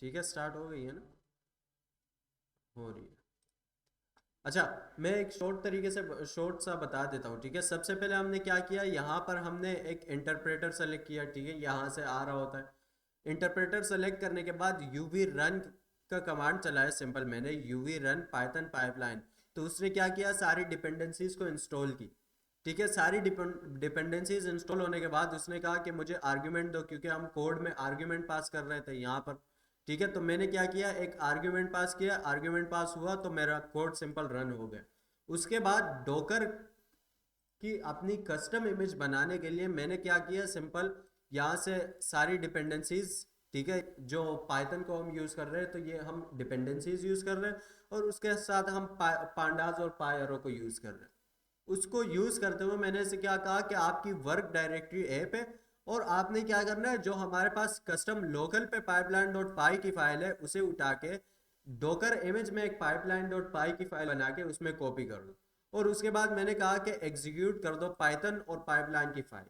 ठीक है, स्टार्ट हो गई है ना? हो रही है। अच्छा, मैं एक शॉर्ट सा बता देता हूँ, ठीक है। सबसे पहले हमने क्या किया, यहाँ पर हमने एक इंटरप्रेटर सेलेक्ट किया, ठीक है, यहाँ से आ रहा होता है। इंटरप्रेटर सेलेक्ट करने के बाद यूवी रन का कमांड चलाया, सिंपल, मैंने यूवी रन पाइथन पाइपलाइन। तो उसने क्या किया, सारी डिपेंडेंसीज को इंस्टॉल की, ठीक है। सारी डिपेंडेंसीज इंस्टॉल होने के बाद उसने कहा कि मुझे आर्ग्यूमेंट दो, क्योंकि हम कोड में आर्ग्यूमेंट पास कर रहे थे यहाँ पर, ठीक है। तो मैंने क्या किया, एक आर्ग्यूमेंट पास किया, आर्ग्यूमेंट पास हुआ तो मेरा कोड सिंपल रन हो गया। उसके बाद डोकर की अपनी कस्टम इमेज बनाने के लिए मैंने क्या किया, सिंपल, यहाँ से सारी डिपेंडेंसीज, ठीक है, जो पाइथन को हम यूज़ कर रहे हैं, तो ये हम डिपेंडेंसीज यूज़ कर रहे हैं, और उसके साथ हम पांडास और पायरो को यूज़ कर रहे हैं। उसको यूज़ करते हुए मैंने इसे क्या कहा कि आपकी वर्क डायरेक्टरी ऐप है, और आपने क्या करना है, जो हमारे पास कस्टम लोकल पे पाइपलाइन डॉट पाई की फाइल है उसे उठा के डोकर इमेज में एक पाइपलाइन डॉट पाई की फाइल बना के उसमें कॉपी कर दो। और उसके बाद मैंने कहा कि एग्जीक्यूट कर दो पाइथन और पाइपलाइन की फाइल,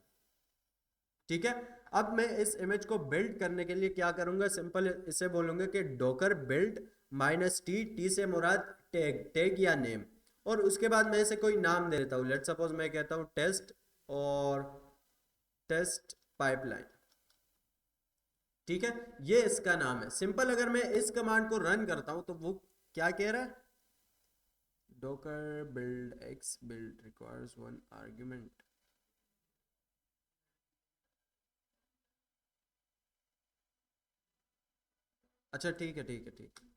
ठीक है। अब मैं इस इमेज को बिल्ड करने के लिए क्या करूंगा, सिंपल इसे बोलूंगा कि docker build minus T, T से मुराद टैग, टैग या नेम। और उसके बाद मैं इसे कोई नाम दे देता हूँ, लेट सपोज मैं कहता हूँ टेस्ट, और टेस्ट पाइपलाइन, ठीक है। ये इसका नाम है, सिंपल। अगर मैं इस कमांड को रन करता हूं तो वो क्या कह रहा है, Docker build X build requires one argument. अच्छा, ठीक है, ठीक है, ठीक है।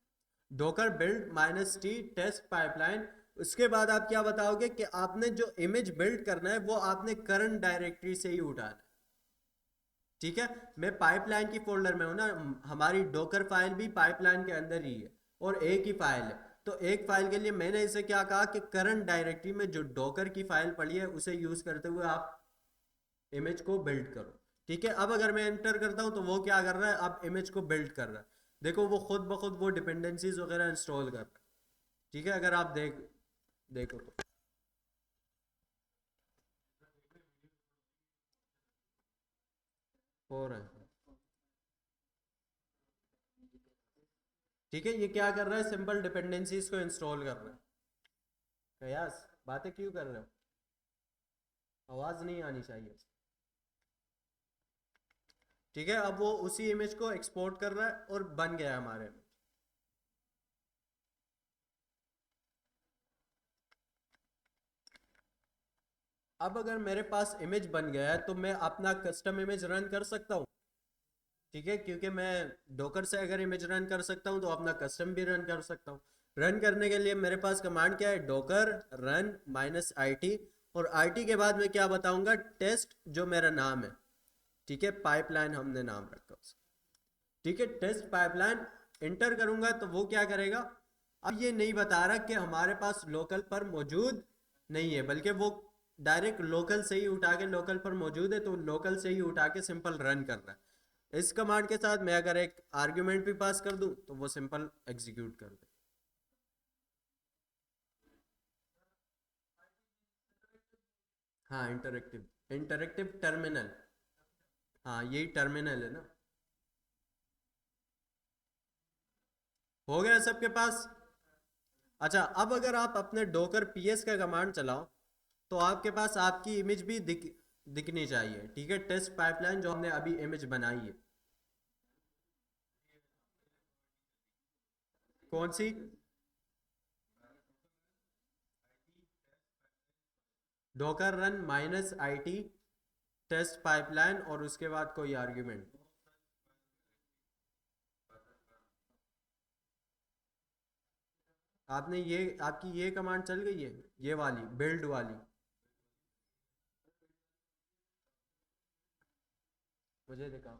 Docker build minus T test pipeline. उसके बाद आप क्या बताओगे कि आपने जो इमेज बिल्ड करना है वो आपने करंट डायरेक्टरी से ही उठाना है, ठीक है। मैं पाइपलाइन की फोल्डर में हूं ना, हमारी डोकर फाइल भी पाइपलाइन के अंदर ही है, और एक ही फाइल है। तो एक फाइल के लिए मैंने इसे क्या कहा कि करंट डायरेक्टरी में जो डोकर की फाइल पड़ी है उसे यूज करते हुए आप इमेज को बिल्ड करो, ठीक है। अब अगर मैं एंटर करता हूं तो वो क्या कर रहा है, अब इमेज को बिल्ड कर रहा है। देखो, वो खुद ब खुद वो डिपेंडेंसीज वगैरह इंस्टॉल कर रहा है, ठीक है। अगर आप देखो तो हो रहा है, ठीक है। ये क्या कर रहा है, सिंपल डिपेंडेंसीज को इंस्टॉल कर रहा है। कयास, बातें क्यों कर रहे हो, आवाज नहीं आनी चाहिए, ठीक है। अब वो उसी इमेज को एक्सपोर्ट कर रहा है और बन गया है हमारे में। अब अगर मेरे पास इमेज बन गया है तो मैं अपना कस्टम इमेज रन कर सकता हूँ, ठीक है, क्योंकि मैं डोकर से अगर इमेज रन कर सकता हूँ तो अपना कस्टम भी रन कर सकता हूँ। रन करने के लिए मेरे पास कमांड क्या है, docker run minus I T, और आई टी के बाद मैं क्या बताऊंगा, टेस्ट, जो मेरा नाम है, ठीक है, पाइपलाइन हमने नाम रखा उसका, ठीक है, टेस्ट पाइपलाइन। इंटर करूंगा तो वो क्या करेगा, अब ये नहीं बता रहा कि हमारे पास लोकल पर मौजूद नहीं है, बल्कि वो डायरेक्ट लोकल से ही उठा के, लोकल पर मौजूद है तो लोकल से ही उठा के सिंपल रन कर रहा है। इस कमांड के साथ मैं अगर एक आर्ग्यूमेंट भी पास कर दूं तो वो सिंपल एग्जीक्यूट कर दे। हाँ, इंटरेक्टिव, इंटरेक्टिव टर्मिनल। हाँ, यही टर्मिनल है ना। हो गया सबके पास। अच्छा, अब अगर आप अपने डोकर पीएस का कमांड चलाओ तो आपके पास आपकी इमेज भी दिखनी चाहिए, ठीक है, टेस्ट पाइपलाइन जो हमने अभी इमेज बनाई है। कौन सी? Docker run minus I T test pipeline, और उसके बाद कोई आर्ग्यूमेंट। आपने ये, आपकी ये कमांड चल गई है, ये वाली बिल्ड वाली? मुझे दिखाओ।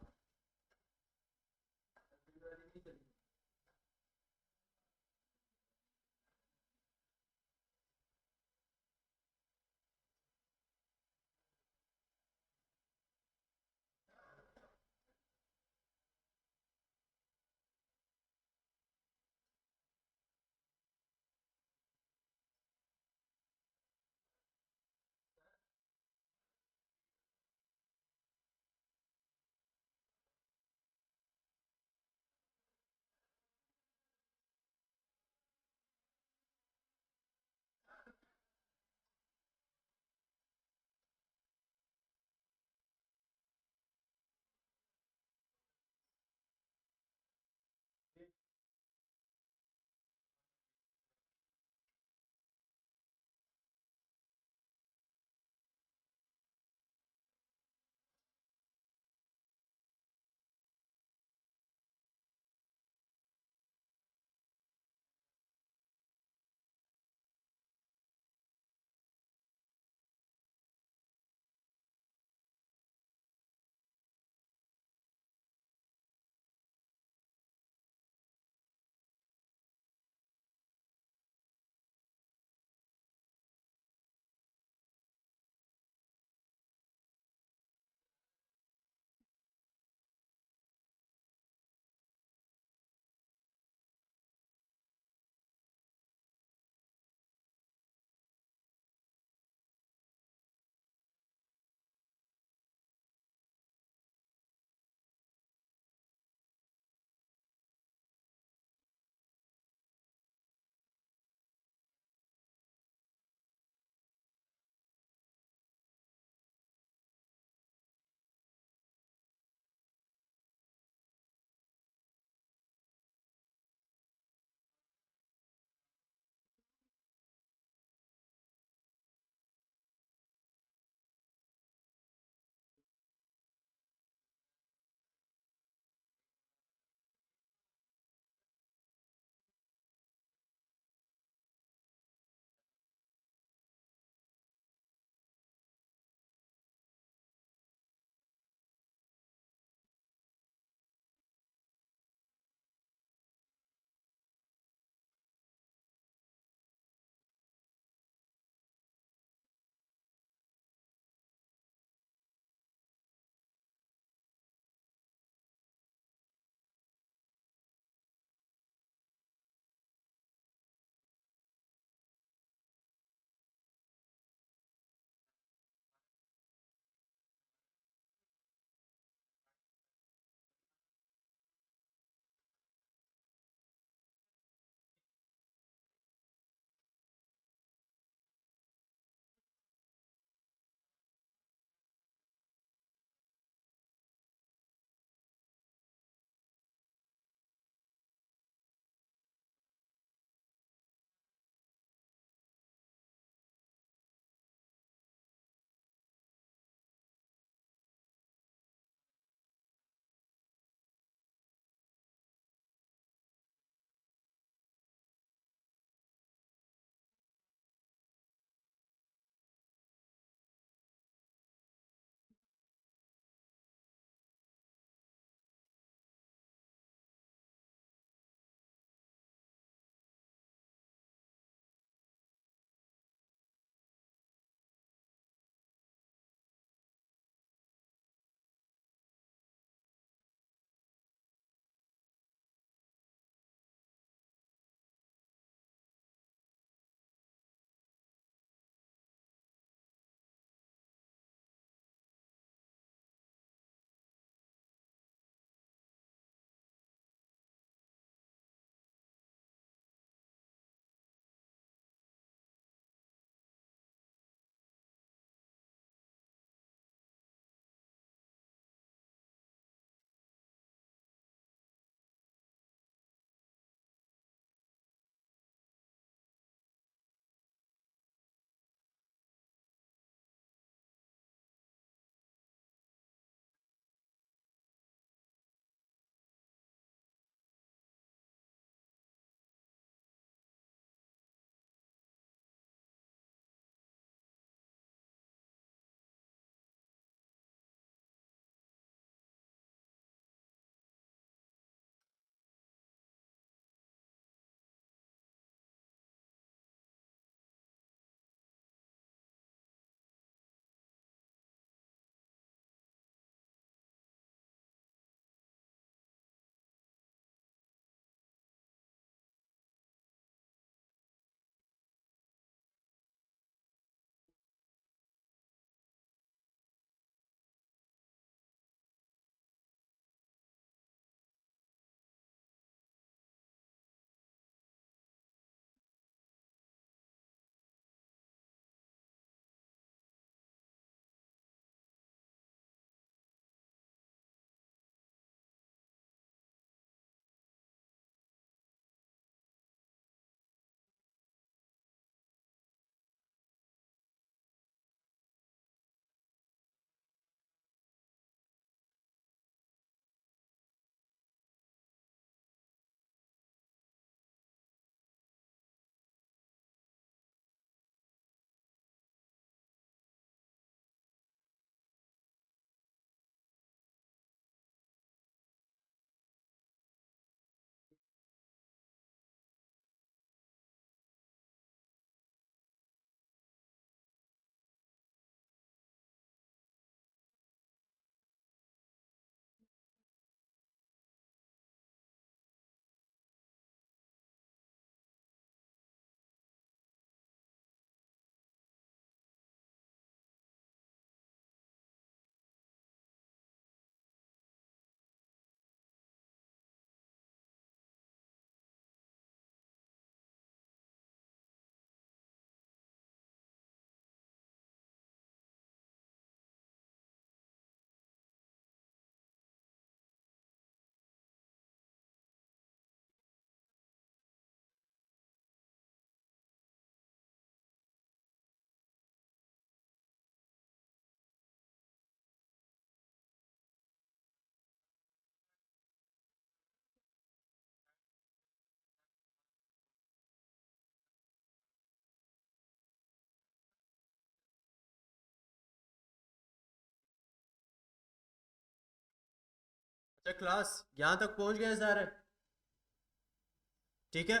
अच्छा क्लास यहाँ तक पहुँच गए सारे? ठीक है।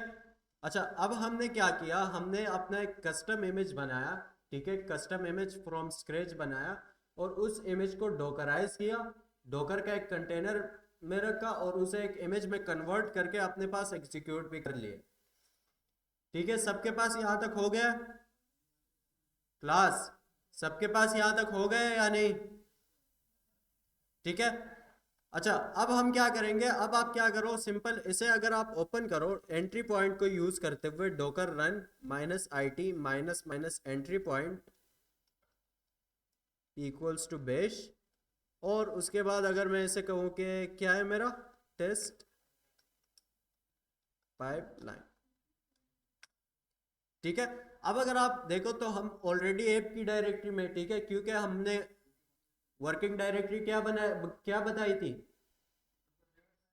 अच्छा अब हमने क्या किया, हमने अपना एक कस्टम इमेज बनाया। ठीक है, कस्टम इमेज फ्रॉम स्क्रैच बनाया और उस इमेज को डोकराइज किया, डोकर का एक कंटेनर में रखा और उसे एक इमेज में कन्वर्ट करके अपने पास एग्जीक्यूट भी कर लिए। ठीक है, सबके पास यहाँ तक हो गया क्लास? सबके पास यहाँ तक हो गए या नहीं? ठीक है। अच्छा अब हम क्या करेंगे, अब आप क्या करो, सिंपल इसे अगर आप ओपन करो एंट्री पॉइंट को यूज करते हुए, Docker run -it minus minus entry point equals to bash, और उसके बाद अगर मैं इसे कहूँ कि क्या है मेरा टेस्ट पाइपलाइन। ठीक है, अब अगर आप देखो तो हम ऑलरेडी ऐप की डायरेक्टरी में, ठीक है, क्योंकि हमने वर्किंग डायरेक्टरी क्या बनाया, क्या बताई थी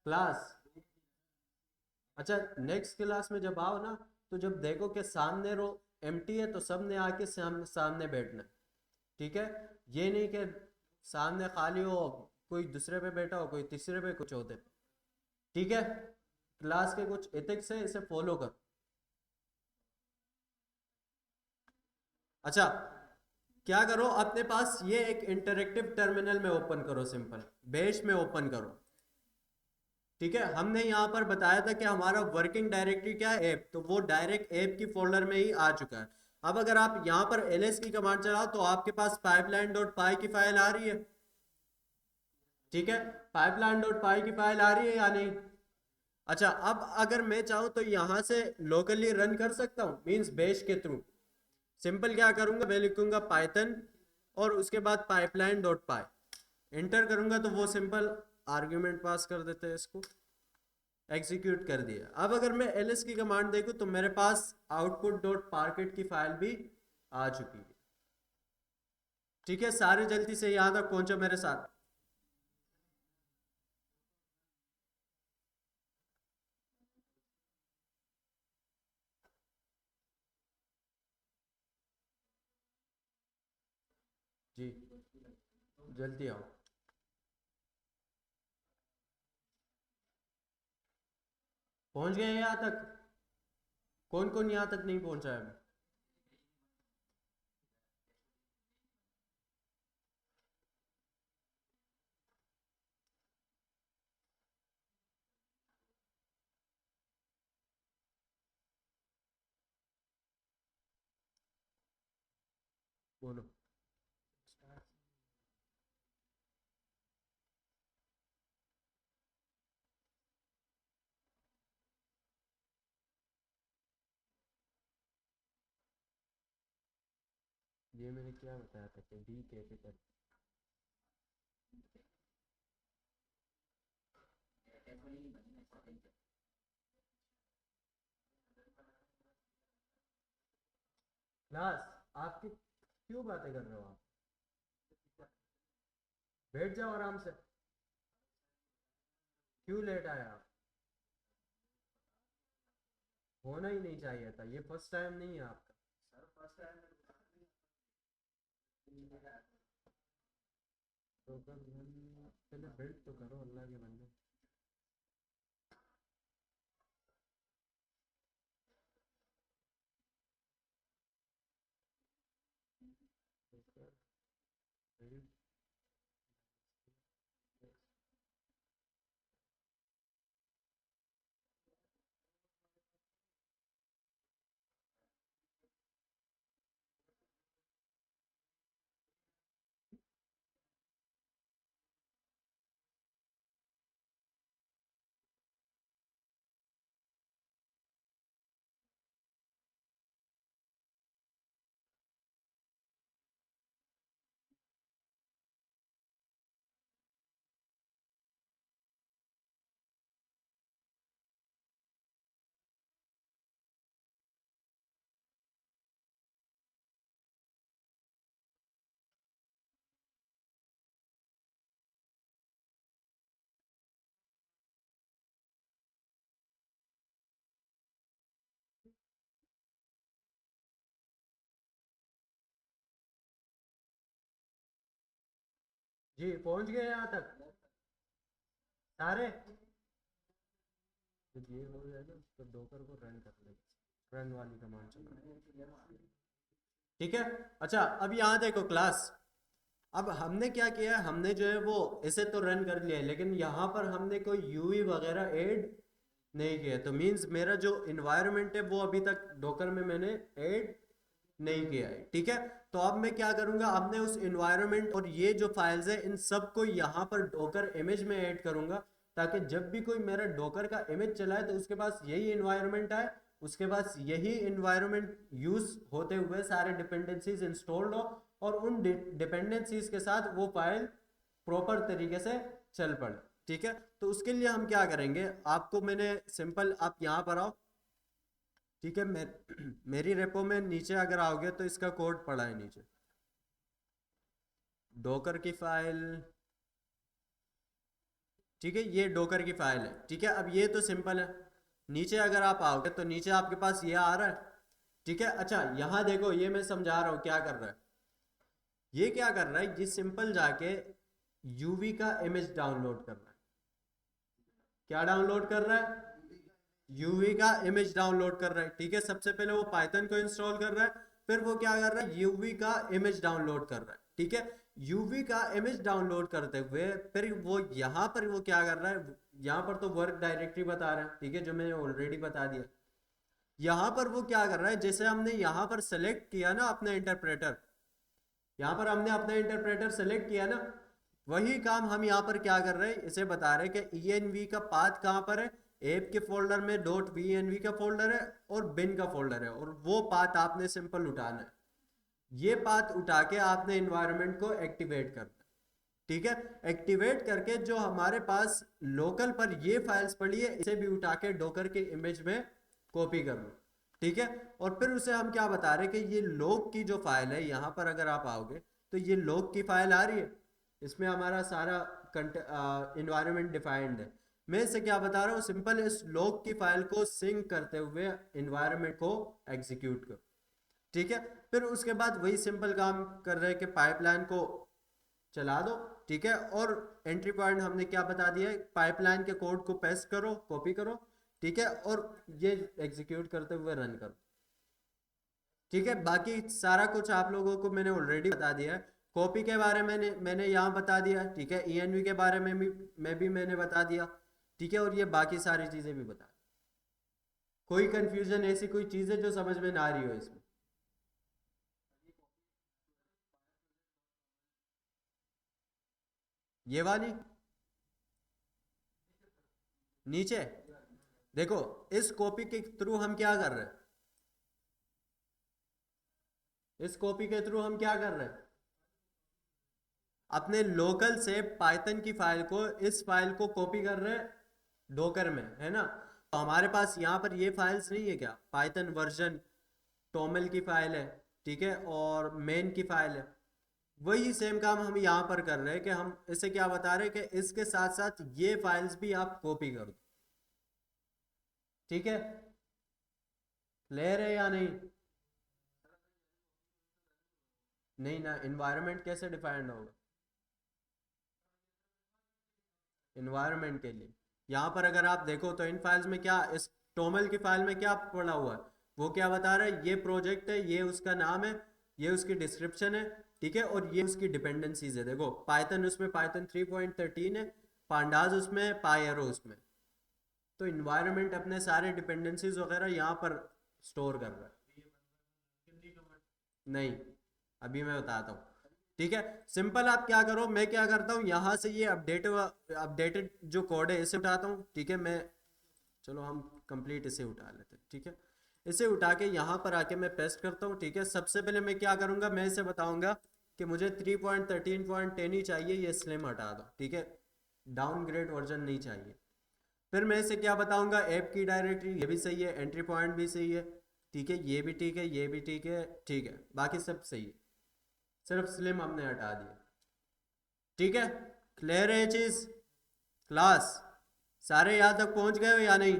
क्लास? अच्छा नेक्स्ट क्लास में जब आओ ना, तो जब देखो कि सामने रो एम्प्टी है तो सब ने आके सामने सामने बैठना है। ठीक है, ये नहीं कि सामने खाली हो, कोई दूसरे पे बैठा हो, कोई तीसरे पे कुछ होते। ठीक है, क्लास के कुछ एथिक्स है, इसे फॉलो कर। अच्छा क्या करो, अपने पास ये एक इंटरेक्टिव टर्मिनल में ओपन करो, सिंपल बेश में ओपन करो। ठीक है, हमने यहाँ पर बताया था कि हमारा वर्किंग डायरेक्टरी क्या है, ऐप, तो वो डायरेक्ट ऐप की फोल्डर में ही आ चुका है। अब अगर आप यहाँ पर ls की कमांड चलाओ तो आपके पास पाइपलाइन डॉट पाई की फाइल आ रही है। ठीक है, पाइपलाइन डॉट पाई की फाइल आ रही है या नहीं? अच्छा अब अगर मैं चाहूँ तो यहाँ से लोकली रन कर सकता हूँ, मीन्स बेश के थ्रू। सिंपल क्या करूँगा, मैं लिखूंगा पाइथन और उसके बाद पाइपलाइन डॉट पाई, एंटर करूंगा तो वो सिंपल आर्ग्यूमेंट पास कर देते हैं, इसको एग्जीक्यूट कर दिया। अब अगर मैं ls की कमांड देखूं तो मेरे पास आउटपुट डॉट पार्केट की फाइल भी आ चुकी है। ठीक है, सारे जल्दी से यहाँ तक पहुंचो मेरे साथ। जी जल्दी आओ। पहुंच गए यहाँ तक? कौन कौन यहाँ तक नहीं पहुंचा है अभी? बोलो। ये मैंने क्या बताया था कि डी कैपिटल? क्लास आपकी क्यों बातें कर रहे हो आप? बैठ जाओ आराम से। क्यों लेट आए आप? होना ही नहीं चाहिए था, ये फर्स्ट टाइम नहीं है आपका। तो पहले बिल्ड तो करो अल्लाह के बंदे। build। जी पहुंच गए यहाँ तक? सारे तो ये हो जाए ना तो डोकर को रन कर ले, रन वाली कमांड चला, ठीक है। अच्छा अब यहाँ देखो क्लास, अब हमने क्या किया है, हमने जो है वो इसे तो रन कर लिया है, लेकिन यहाँ पर हमने कोई यूवी वगैरह ऐड नहीं किया, तो मींस मेरा जो इन्वायरमेंट है वो अभी तक डोकर में मैंने ऐड नहीं किया है, ठीक है। तो अब मैं क्या करूंगा, अब मैं उस इन्वायरमेंट और ये जो फाइल्स है इन सब को यहाँ पर डोकर इमेज में ऐड करूंगा, ताकि जब भी कोई मेरा डोकर का इमेज चलाए तो उसके पास यही इन्वायरमेंट आए, उसके पास यही इन्वायरमेंट यूज होते हुए सारे डिपेंडेंसीज इंस्टॉल्ड हो, और उन डिपेंडेंसीज के साथ वो फाइल प्रॉपर तरीके से चल पड़े, ठीक है। तो उसके लिए हम क्या करेंगे, आपको मैंने सिंपल, आप यहाँ पर आओ, ठीक है। मेरी रेपो में नीचे अगर आओगे तो इसका कोड पड़ा है नीचे, डोकर की फाइल, ठीक है, ये डोकर की फाइल है, ठीक है। अब ये तो सिंपल है, नीचे अगर आप आओगे तो नीचे आपके पास ये आ रहा है, ठीक है। अच्छा यहाँ देखो, ये मैं समझा रहा हूँ क्या कर रहा है, ये क्या कर रहा है, ये सिंपल जाके यूवी का इमेज डाउनलोड कर रहा है, क्या डाउनलोड कर रहा है, यूवी का इमेज डाउनलोड कर रहा है, ठीक है। सबसे पहले वो पाइथन को इंस्टॉल कर रहा है, फिर वो क्या कर रहा है, यूवी का इमेज डाउनलोड कर रहा है, ठीक है। यूवी का इमेज डाउनलोड करते हुए फिर वो यहाँ पर वो क्या कर रहा है, यहाँ पर तो वर्क डायरेक्टरी बता रहा है, ठीक है, जो मैंने ऑलरेडी बता दिया। यहाँ पर वो क्या कर रहा है, जैसे हमने यहाँ पर सेलेक्ट किया ना अपना इंटरप्रेटर, यहाँ पर हमने अपना इंटरप्रेटर सेलेक्ट किया ना, वही काम हम यहाँ पर क्या कर रहे हैं, इसे बता रहे हैं कि env का पाथ कहाँ पर है, एप के फोल्डर में .venv का फोल्डर है और बिन का फोल्डर है, और वो पाथ आपने सिंपल उठाना है, ये पाथ उठा के आपने इन्वायरमेंट को एक्टिवेट करना है, ठीक है। एक्टिवेट करके जो हमारे पास लोकल पर ये फाइल्स पड़ी है इसे भी उठा के डोकर के इमेज में कॉपी कर लो, ठीक है। और फिर उसे हम क्या बता रहे हैं कि ये लॉग की जो फाइल है, यहाँ पर अगर आप आओगे तो ये लॉग की फाइल आ रही है, इसमें हमारा सारा इन्वायरमेंट डिफाइंड है। मैं इसे क्या बता रहा हूँ, सिंपल इस लॉग की फाइल को सिंक करते हुए इन्वायरमेंट को एग्जीक्यूट करो, ठीक है। फिर उसके बाद वही सिंपल काम कर रहे हैं कि पाइपलाइन को चला दो, ठीक है। और एंट्री पॉइंट हमने क्या बता दिया है, पाइपलाइन के कोड को पेस्ट करो, कॉपी करो, ठीक है, और ये एग्जीक्यूट करते हुए रन करो, ठीक है। बाकी सारा कुछ आप लोगों को मैंने ऑलरेडी बता दिया है, कॉपी के बारे में मैंने यहाँ बता दिया, ठीक है। env के बारे में भी मैंने बता दिया, ठीक है, और ये बाकी सारी चीज़ें भी बता, कोई कंफ्यूजन ऐसी कोई चीज़ है जो समझ में ना आ रही हो इसमें, ये वाली नीचे देखो, इस कॉपी के थ्रू हम क्या कर रहे हैं, इस कॉपी के थ्रू हम क्या कर रहे हैं, अपने लोकल से पाइथन की फाइल को, इस फाइल को कॉपी कर रहे हैं डोकर में, है ना। तो हमारे पास यहाँ पर ये फाइल्स नहीं है क्या, पाइथन वर्जन टोमल की फाइल है, ठीक है, और मेन की फाइल है, वही सेम काम हम यहाँ पर कर रहे हैं कि हम इसे क्या बता रहे हैं कि इसके साथ साथ ये फाइल्स भी आप कॉपी कर दो, ठीक है। क्लियर है या नहीं, नहीं ना, इन्वायरमेंट कैसे डिफाइंड होगा, इन्वायरमेंट के लिए यहाँ पर अगर आप देखो तो इन फाइल्स में क्या, इस टोमल की फाइल में क्या पड़ा हुआ है, वो क्या बता रहा है, ये प्रोजेक्ट है, ये उसका नाम है, ये उसकी डिस्क्रिप्शन है, ठीक है, और ये उसकी डिपेंडेंसीज है। देखो पाइथन उसमें पाइथन 3.13 है, पांडाज उसमें, पायरो उसमें, तो इन्वायरमेंट अपने सारे डिपेंडेंसीज वगैरह यहाँ पर स्टोर कर रहा है, नहीं अभी मैं बताता हूँ, ठीक है। सिंपल आप क्या करो, मैं क्या करता हूँ, यहाँ से ये अपडेटेड जो कोड है इसे उठाता हूँ, ठीक है। मैं, चलो हम कंप्लीट इसे उठा लेते हैं, ठीक है। इसे उठा के यहाँ पर आके मैं पेस्ट करता हूँ, ठीक है। सबसे पहले मैं क्या करूँगा, मैं इसे बताऊँगा कि मुझे 3.13.10 ही चाहिए, ये स्लिम हटा दो, ठीक है, डाउनग्रेड वर्जन नहीं चाहिए। फिर मैं इसे क्या बताऊँगा, ऐप की डायरेक्टरी ये भी सही है, एंट्री पॉइंट भी सही है, ठीक है, ये भी ठीक है, ये भी ठीक है, ठीक है, बाकी सब सही है, सिर्फ स्लिम हमने हटा दिया, ठीक है। क्लियर है ये चीज़, क्लास सारे यहाँ तक पहुँच गए हो या नहीं,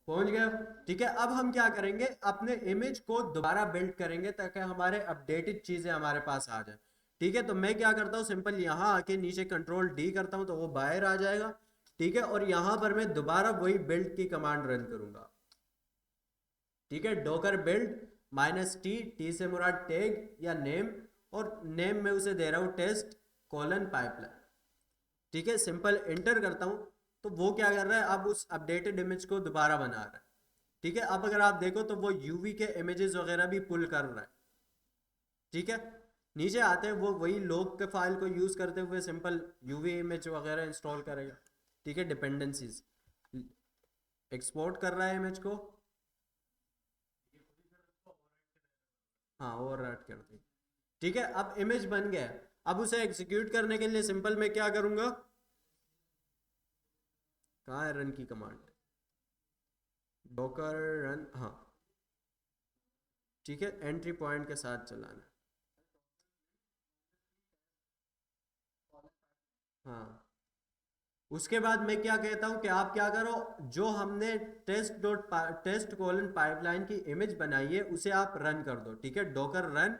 पहुंच गए, ठीक है। अब हम क्या करेंगे, अपने इमेज को दोबारा बिल्ड करेंगे ताकि हमारे अपडेटेड चीजें हमारे पास आ जाए, ठीक है, तो मैं क्या करता हूँ, सिंपल यहाँ आके नीचे कंट्रोल डी करता हूँ तो वो बाहर आ जाएगा। ठीक है, और यहाँ पर मैं दोबारा वही बिल्ड की कमांड रन करूंगा। ठीक है, डोकर बिल्ड -t, टी से मुराद टैग या नेम, और नेम में उसे दे रहा हूँ टेस्ट कोलन पाइपलाइन। ठीक है, सिंपल एंटर करता हूँ तो वो क्या कर रहा है, अब उस अपडेटेड इमेज को दोबारा बना रहा है। ठीक है, अब अगर आप देखो तो वो यूवी के इमेजेस वगैरह भी पुल कर रहा है। ठीक है, नीचे आते हैं वो वही लोग के फाइल को यूज करते हुए सिंपल यूवी इमेज वगैरह इंस्टॉल करेगा। ठीक है, डिपेंडेंसीज एक्सपोर्ट कर रहा है इमेज को। हाँ, ओवरराइट कर दी। ठीक है, अब इमेज बन गया। अब उसे एग्जीक्यूट करने के लिए सिंपल मैं क्या करूंगा, कहाँ है रन की कमांड, डॉकर रन, हाँ। ठीक है, एंट्री पॉइंट के साथ चलाना। हाँ, उसके बाद मैं क्या कहता हूं कि आप क्या करो, जो हमने टेस्ट कोलन पाइपलाइन की इमेज बनाई है उसे आप रन कर दो। ठीक है, Docker run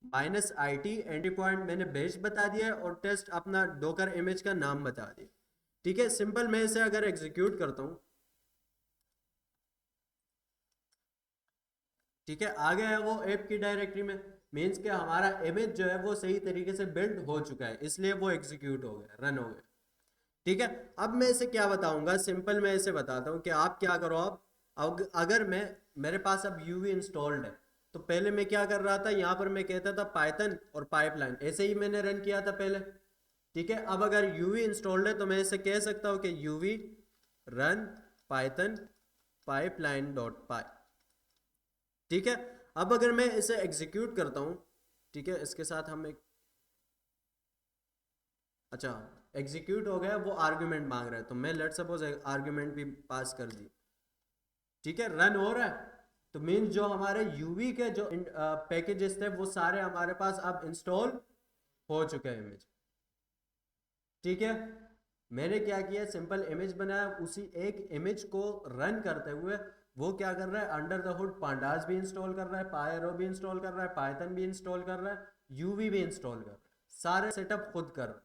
-it, entry point मैंने बेस बता दिया है और टेस्ट अपना डॉकर इमेज का नाम बता दिया। ठीक है, सिंपल मैं इसे अगर एग्जीक्यूट करता हूं, ठीक है, आ गया है वो ऐप की डायरेक्टरी में, मीन्स कि हमारा इमेज जो है वो सही तरीके से बिल्ड हो चुका है, इसलिए वो एग्जीक्यूट हो गया, रन हो गया। ठीक है, अब मैं इसे क्या बताऊंगा, सिंपल मैं इसे बताता हूँ कि आप क्या करो। अब अगर मैं, मेरे पास अब यूवी इंस्टॉल्ड है, तो पहले मैं क्या कर रहा था, यहाँ पर मैं कहता था पाइथन और पाइपलाइन, ऐसे ही मैंने रन किया था पहले। ठीक है, अब अगर यूवी इंस्टॉल्ड है तो मैं इसे कह सकता हूँ कि UV run Python pipeline dot py. ठीक है, अब अगर मैं इसे एग्जीक्यूट करता हूँ, ठीक है, इसके साथ हम एक, अच्छा, एग्जीक्यूट हो गया, वो आर्ग्यूमेंट मांग रहा है तो मैं लेट सपोज आर्ग्यूमेंट भी पास कर दी। ठीक है, रन हो रहा है, तो मीन जो हमारे यूवी के जो पैकेजेस थे वो सारे हमारे पास अब इंस्टॉल हो चुके हैं इमेज। ठीक है, मैंने क्या किया, सिंपल इमेज बनाया, उसी एक इमेज को रन करते हुए वो क्या कर रहा है, अंडर द हुड पांडास भी इंस्टॉल कर रहा है, पायरो भी इंस्टॉल कर रहा है, पाइथन भी इंस्टॉल कर रहा है, यूवी भी इंस्टॉल कर रहा है, सारे सेटअप खुद कर रहा है।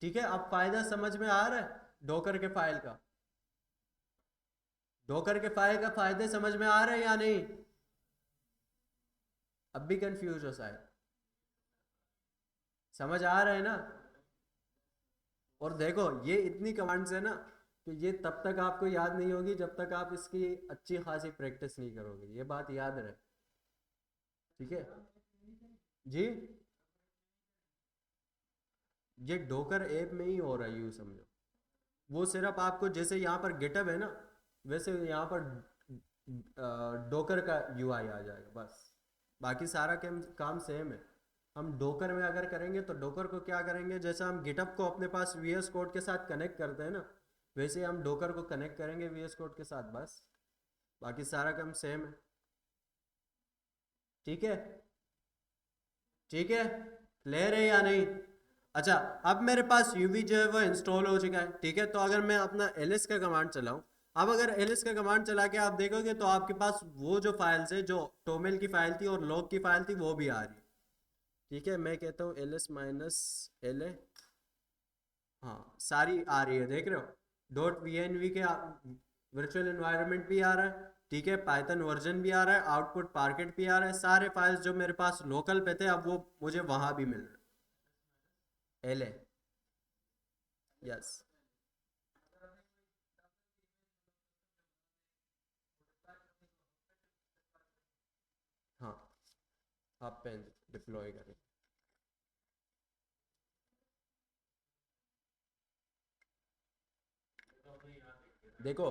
ठीक है, अब फायदा समझ में आ रहा है डोकर के फाइल का, डोकर के फाइल का फायदे समझ में आ रहे हैं या नहीं, अब भी कंफ्यूज हो शायद, समझ आ रहा है ना। और देखो ये इतनी कमांड्स है ना कि ये तब तक आपको याद नहीं होगी जब तक आप इसकी अच्छी खासी प्रैक्टिस नहीं करोगे, ये बात याद रहे। ठीक है जी, ये डोकर ऐप में ही हो रहा है, यूँ समझो। वो सिर्फ आपको जैसे यहाँ पर गिटहब है ना, वैसे यहाँ पर डोकर का यूआई आ जाएगा बस, बाकी सारा काम काम सेम है। हम डोकर में अगर करेंगे तो डोकर को क्या करेंगे, जैसा हम गिटहब को अपने पास वीएस कोड के साथ कनेक्ट करते हैं ना, वैसे हम डोकर को कनेक्ट करेंगे वीएस कोड के साथ बस, बाकी सारा काम सेम है। ठीक है, ठीक है, क्लियर है या नहीं। अच्छा, अब मेरे पास यूवी जो है वो इंस्टॉल हो चुका है। ठीक है, तो अगर मैं अपना एलिस का कमांड चलाऊं, अब अगर एलिस का कमांड चला के आप देखोगे तो आपके पास वो जो फाइल्स है, जो टोमेल की फाइल थी और लॉग की फाइल थी, वो भी आ रही है। ठीक है, मैं कहता हूँ ls-la, हाँ सारी आ रही है, देख रहे हो, .venv के वर्चुअल एनवायरनमेंट भी आ रहा है। ठीक है, पाइथन वर्जन भी आ रहा है, आउटपुट पार्केट भी आ रहा है, सारे फाइल्स जो मेरे पास लोकल पे थे अब वो मुझे वहां भी मिल रहे हैं। la, यस, हाँ, आप पे डिप्लॉय करें। देखो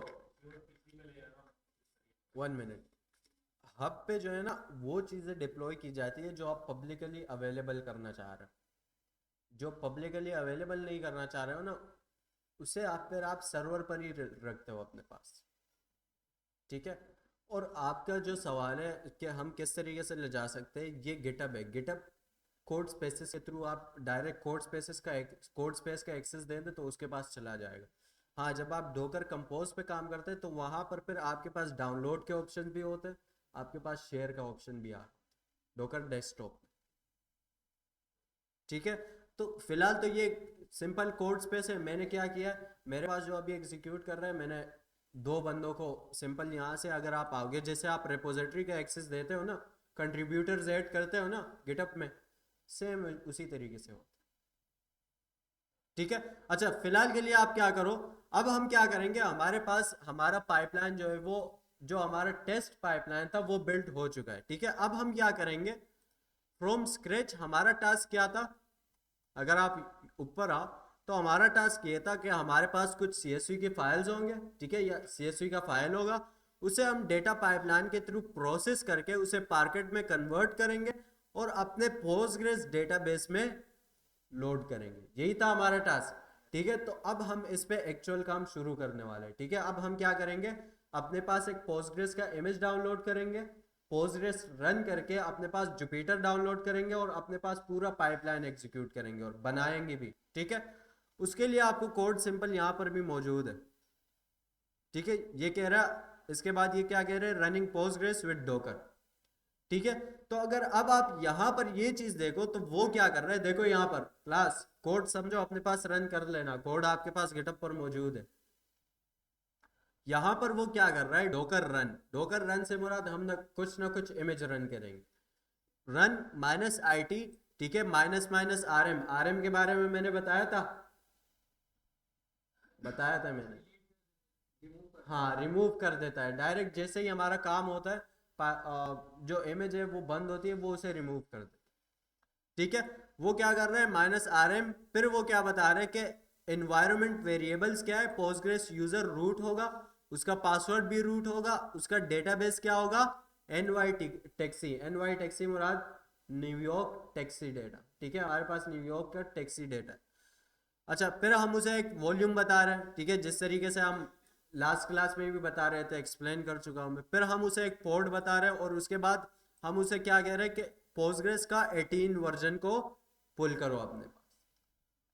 1 मिनट, हब पे जो है ना वो चीज़ें डिप्लॉय की जाती है जो आप पब्लिकली अवेलेबल करना चाह रहे हो, जो पब्लिकली अवेलेबल नहीं करना चाह रहे हो ना, उसे आप फिर आप सर्वर पर ही रखते हो अपने पास। ठीक है, और आपका जो सवाल है कि हम किस तरीके से ले जा सकते हैं, ये गिटअप है, गिटअप कोड स्पेसिस के थ्रू आप डायरेक्ट कोड स्पेस का एक्सेस दे दें तो उसके पास चला जाएगा। हाँ, जब आप डोकर कंपोज पे काम करते हैं तो वहाँ पर फिर आपके पास डाउनलोड के ऑप्शन भी होते हैं, आपके पास शेयर का ऑप्शन भी आ डोकर डेस्कटॉप। ठीक है। तो फिलहाल तो ये सिंपल कोड स्पेस है। मैंने क्या किया, मेरे पास जो अभी एग्जीक्यूट कर रहा है, मैंने दो बंदों को सिंपल यहाँ से, अगर आप आओगे, जैसे आप रिपोजिटरी का एक्सेस देते हो ना, कंट्रीब्यूटर्स ऐड करते हो ना गिटअप में, सेम उसी तरीके से हो। ठीक है। अच्छा, फिलहाल के लिए आप क्या करो, अब हम क्या करेंगे, हमारे पास हमारा पाइपलाइन जो है वो, जो हमारा टेस्ट पाइपलाइन था वो बिल्ड हो चुका है। ठीक है। अब हम क्या करेंगे, फ्रॉम स्क्रैच हमारा टास्क क्या था, अगर आप ऊपर आओ तो हमारा टास्क ये था कि हमारे पास कुछ CSV की फाइल्स होंगे। ठीक है, या CSV का फाइल होगा, उसे हम डेटा पाइपलाइन के थ्रू प्रोसेस करके उसे पार्केट में कन्वर्ट करेंगे और अपने पोस्टग्रेस डेटाबेस में लोड करेंगे। यही था हमारा टास्क। ठीक है। तो अब हम इस पे एक्चुअल काम शुरू करने वाले हैं। ठीक है। अब हम क्या करेंगे, अपने पास एक पोस्टग्रेस का इमेज डाउनलोड करेंगे, पोस्टग्रेस रन करके अपने पास जुपिटर डाउनलोड करेंगे और अपने पास पूरा पाइपलाइन एग्जीक्यूट करेंगे और बनाएंगे भी। ठीक है। उसके लिए आपको कोड सिंपल यहाँ पर भी मौजूद है। ठीक है। ये कह रहा, इसके बाद ये क्या कह रहे हैं, रनिंग पोस्टग्रेस विद डोकर। ठीक है। तो अगर अब आप यहां पर ये चीज देखो तो वो क्या कर रहा है, देखो यहाँ पर क्लास कोड समझो अपने पास, रन कर लेना, कोड आपके पास गिटहब पर मौजूद है। यहां पर वो क्या कर रहा है, डोकर रन। डोकर रन से मुराद हम ना कुछ इमेज रन करेंगे। Run -IT। ठीक है, -RM। RM के बारे में मैंने बताया था मैंने। हाँ, रिमूव कर देता है डायरेक्ट, जैसे ही हमारा काम होता है जो इमेज है वो बंद होती है, वो उसे रिमूव कर देता है। ठीक है। वो क्या कर रहे हैं, -RM। फिर वो क्या बता रहे हैं कि एनवायरनमेंट वेरिएबल्स क्या है, पोस्टग्रेस यूजर रूट होगा, उसका पासवर्ड भी रूट होगा, उसका डेटाबेस क्या होगा, NY टैक्सी। NY टैक्सी मुराद न्यूयॉर्क टैक्सी डेटा। ठीक है, हमारे पास न्यूयॉर्क का टैक्सी डेटा है। अच्छा, फिर हम उसे एक वॉल्यूम बता रहे हैं। ठीक है, जिस तरीके से हम लास्ट क्लास में भी बता रहे थे, एक्सप्लेन कर चुका हूं मैं। फिर हम उसे एक पोर्ट बता रहे हैं और उसके बाद हम उसे क्या कह रहे हैं कि पोस्टग्रेस का 18 वर्जन को पुल करो अपने पास।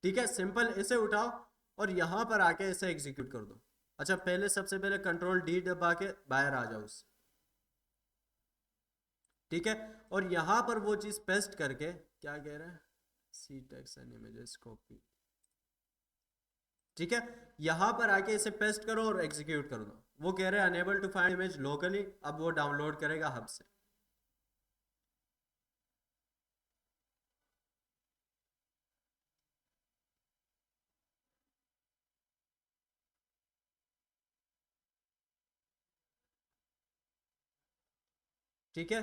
ठीक है, सिंपल इसे उठाओ और यहां पर आके इसे एग्जीक्यूट कर दो। अच्छा, पहले सबसे पहले Ctrl+D दबा के बाहर आ जाओ उससे। ठीक है। और यहां पर वो चीज पेस्ट करके क्या कह रहे हैं, सी टेक्स्ट एंड इमेजेस कॉपी। ठीक है, यहां पर आके इसे पेस्ट करो और एग्जीक्यूट कर दो। वो कह रहे हैं unable to find image locally, अब वो डाउनलोड करेगा हब से। ठीक है,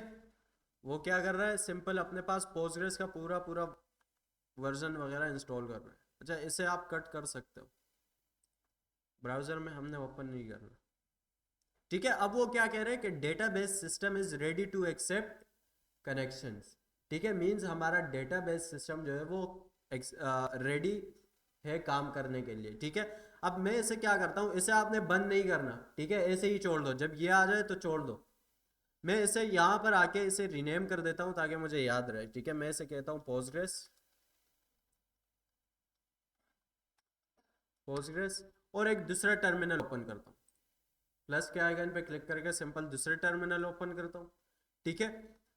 वो क्या कर रहा है, सिंपल अपने पास पोस्टग्रेस का पूरा पूरा वर्जन वगैरह इंस्टॉल कर रहा है। अच्छा, इसे आप कट कर सकते हो, ब्राउजर में हमने ओपन नहीं करना। ठीक है, अब वो क्या कह रहे हैं कि database system is ready to accept connections. ठीक है, मींस हमारा डेटाबेस सिस्टम जो है वो रेडी है काम करने के लिए। ठीक है। अब मैं इसे क्या करता हूँ, इसे आपने बंद नहीं करना। ठीक है, ऐसे ही छोड़ दो, जब ये आ जाए तो छोड़ दो। मैं इसे यहाँ पर आके इसे रीनेम कर देता हूँ ताकि मुझे याद रहे। ठीक है, मैं इसे कहता हूँ पोस्टग्रेस। पोस्टग्रेस, और एक दूसरा टर्मिनल ओपन करता हूँ, प्लस के आइकन पे क्लिक करके सिंपल दूसरे टर्मिनल ओपन करता हूँ। ठीक है।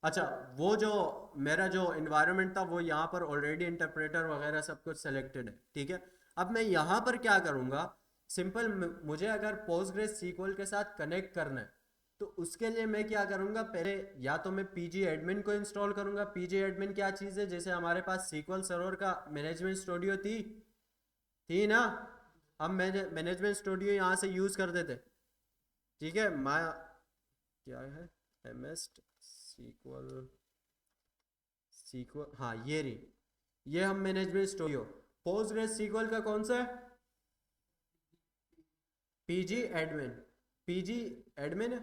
अच्छा, वो जो मेरा जो इन्वायरमेंट था वो यहाँ पर ऑलरेडी इंटरप्रेटर वगैरह सब कुछ सेलेक्टेड है। ठीक है। अब मैं यहाँ पर क्या करूँगा, सिंपल मुझे अगर पोस्टग्रेस सीक्वल के साथ कनेक्ट करना है तो उसके लिए मैं क्या करूँगा, पहले या तो मैं पीजी एडमिन को इंस्टॉल करूँगा। पीजी एडमिन क्या चीज़ है, जैसे हमारे पास सीक्वल सर्वर का मैनेजमेंट स्टूडियो थी ना, हम मैनेजमेंट स्टूडियो यहाँ से यूज़ करते थे। ठीक है, क्या है, MS सीक्वल, हाँ ये रही, ये हम मैनेजमेंट स्टूडियो। पोस्टग्रेस सीक्वल का कौन सा है, पीजी एडमिन। पीजी एडमिन है,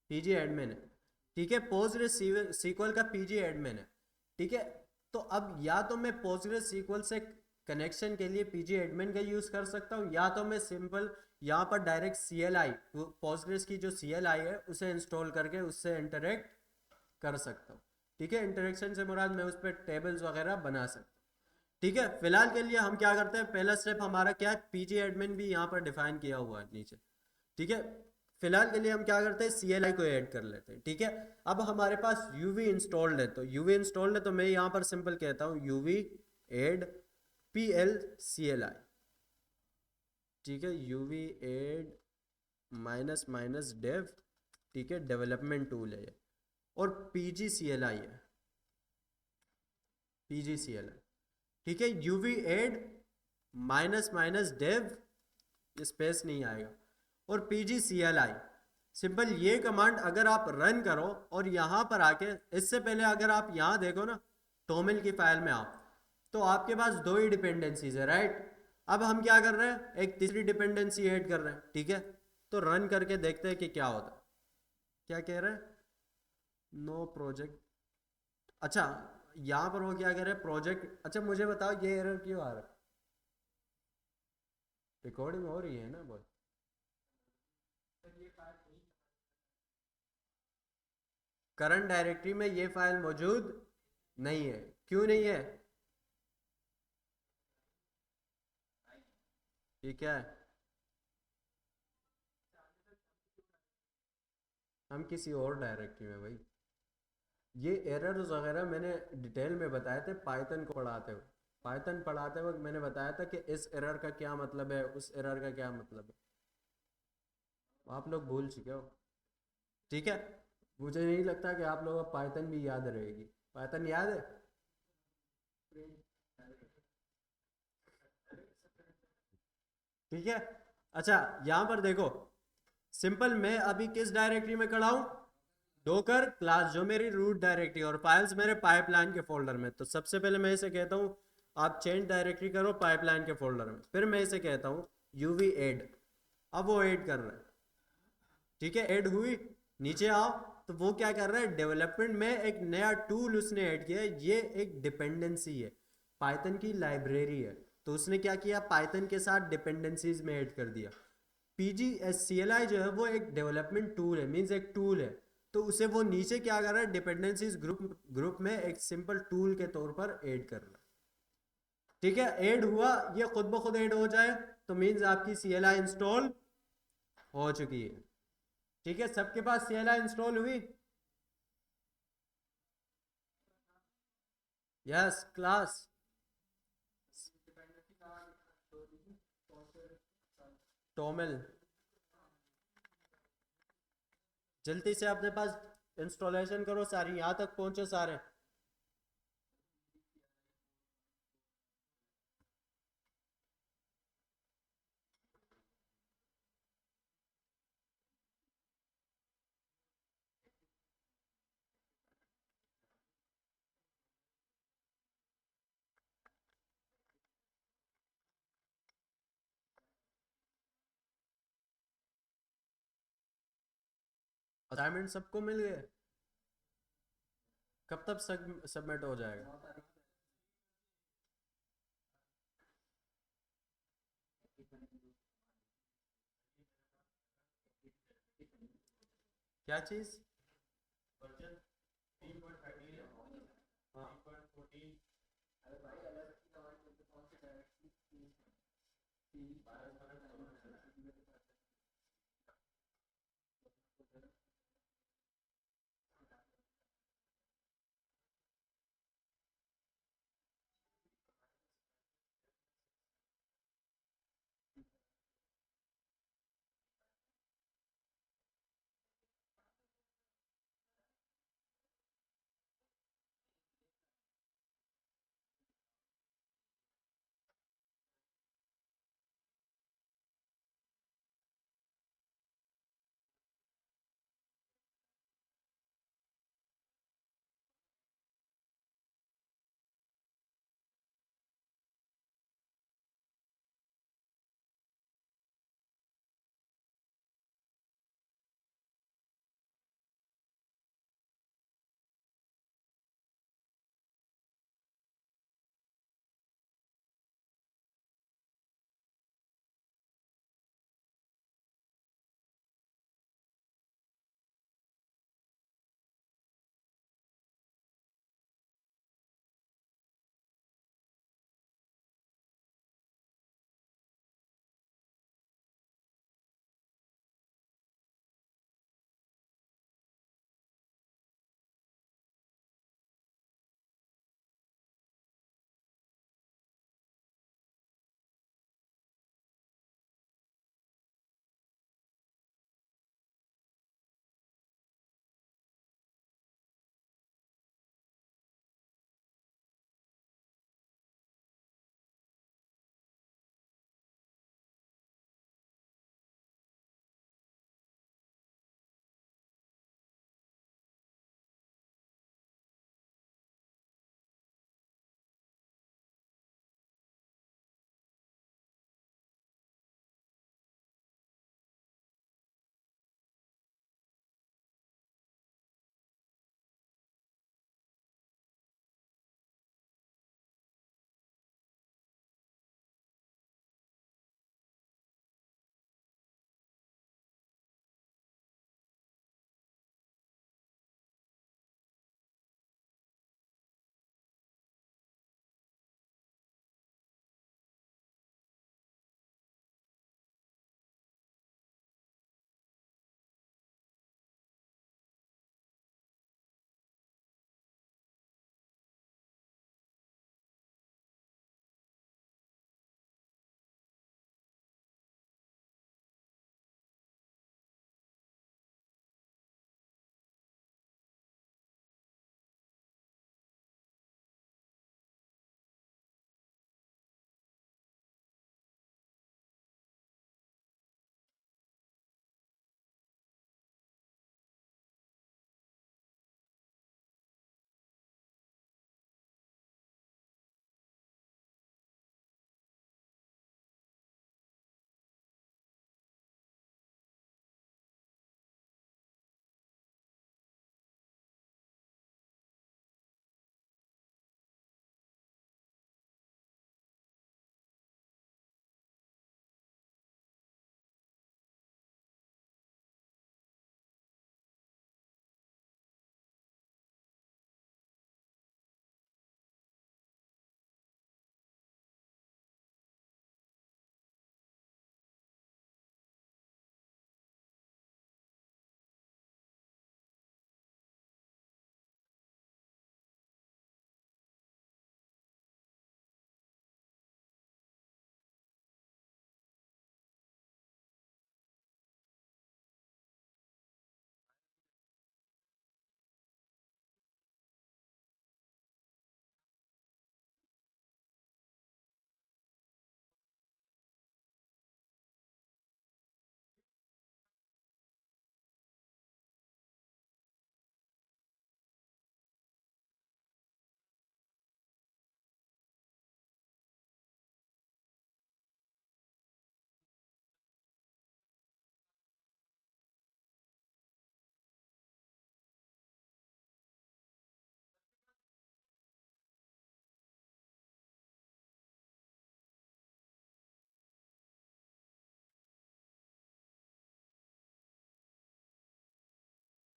पीजी एडमिन है। ठीक है, पोस्टग्रेस सीक्वल का पीजी एडमिन है। ठीक है। तो अब या तो मैं पोस्टग्रेस सीक्वल से कनेक्शन के लिए पीजी एडमिन का यूज कर सकता हूँ, या तो मैं सिंपल यहाँ पर डायरेक्ट CLI, पोस्टग्रेस की जो CLI है उसे इंस्टॉल करके उससे इंटरेक्ट कर सकता हूँ। ठीक है, इंटरेक्शन से मुराद मैं उस पर टेबल्स वगैरह बना सकता हूँ। ठीक है, फिलहाल के लिए हम क्या करते हैं, पहला स्टेप हमारा क्या है, पीजी एडमिन भी यहाँ पर डिफाइन किया हुआ है नीचे। ठीक है, फिलहाल के लिए हम क्या करते हैं, CLI को ऐड कर लेते हैं, ठीक है। अब हमारे पास यूवी इंस्टॉल्ड है, तो यूवी इंस्टॉल्ड है तो मैं यहाँ पर सिंपल कहता हूँ यूवी एड PL CLI, ठीक है। UV add minus minus dev, ठीक है, डेवलपमेंट टूल है ये। और PGCLI है, PGCLI, ठीक है। UV add minus minus dev, ये स्पेस नहीं आएगा, और PGCLI सिंपल। ये कमांड अगर आप रन करो और यहाँ पर आके, इससे पहले अगर आप यहाँ देखो ना टोमिल की फाइल में आप, तो आपके पास दो ही डिपेंडेंसीज है, राइट। अब हम क्या कर रहे हैं, एक तीसरी डिपेंडेंसी ऐड कर रहे हैं, ठीक है। तो रन करके देखते हैं कि क्या होता है। क्या कह रहे हैं, नो प्रोजेक्ट। अच्छा, यहाँ पर वो क्या कह रहे हैं, प्रोजेक्ट। अच्छा मुझे बताओ ये एरर क्यों आ रहा है, रिकॉर्डिंग हो रही है ना बहुत। करंट डायरेक्टरी में ये फाइल मौजूद नहीं है, क्यों नहीं है, ये क्या है, हम किसी और डायरेक्टरी में भाई। ये एरर्स वगैरह मैंने डिटेल में बताए थे पाइथन को पढ़ाते हुए। पाइथन पढ़ाते वक्त मैंने बताया था कि इस एरर का क्या मतलब है, उस एरर का क्या मतलब है, आप लोग भूल चुके हो, ठीक है। मुझे नहीं लगता कि आप लोगों को पाइथन भी याद रहेगी। पाइथन याद है, ठीक है। अच्छा यहाँ पर देखो, सिंपल मैं अभी किस डायरेक्टरी में खड़ा हूँ, डोकर क्लास, जो मेरी रूट डायरेक्टरी, और फाइल्स मेरे पाइपलाइन के फोल्डर में। तो सबसे पहले मैं इसे कहता हूँ आप चेंज डायरेक्टरी करो पाइपलाइन के फोल्डर में, फिर मैं इसे कहता हूँ यूवी एड। अब वो ऐड कर रहा है, ठीक है, ऐड हुई। नीचे आओ, तो वो क्या कर रहा है, डेवलपमेंट में एक नया टूल उसने ऐड किया है। ये एक डिपेंडेंसी है, पाइथन की लाइब्रेरी है। तो उसने क्या किया, पाइथन के साथ डिपेंडेंसीज में ऐड कर दिया। PGCLI जो है वो एक डेवलपमेंट टूल है, मींस एक टूल है। तो उसे वो नीचे क्या कर रहा है, डिपेंडेंसीज ग्रुप ग्रुप में एक सिंपल टूल के तौर पर ऐड कर रहा है, ठीक है। ऐड हुआ, ये खुद ब खुद ऐड हो जाए तो मींस आपकी CLI इंस्टॉल हो चुकी है, ठीक है। सबके पास CLI इंस्टॉल हुई, यस क्लास। टोमल, जल्दी से अपने पास इंस्टॉलेशन करो सारी, यहाँ तक पहुंचो सारे। असाइनमेंट सबको मिल गए, कब तक सबमिट हो जाएगा। क्या चीज़,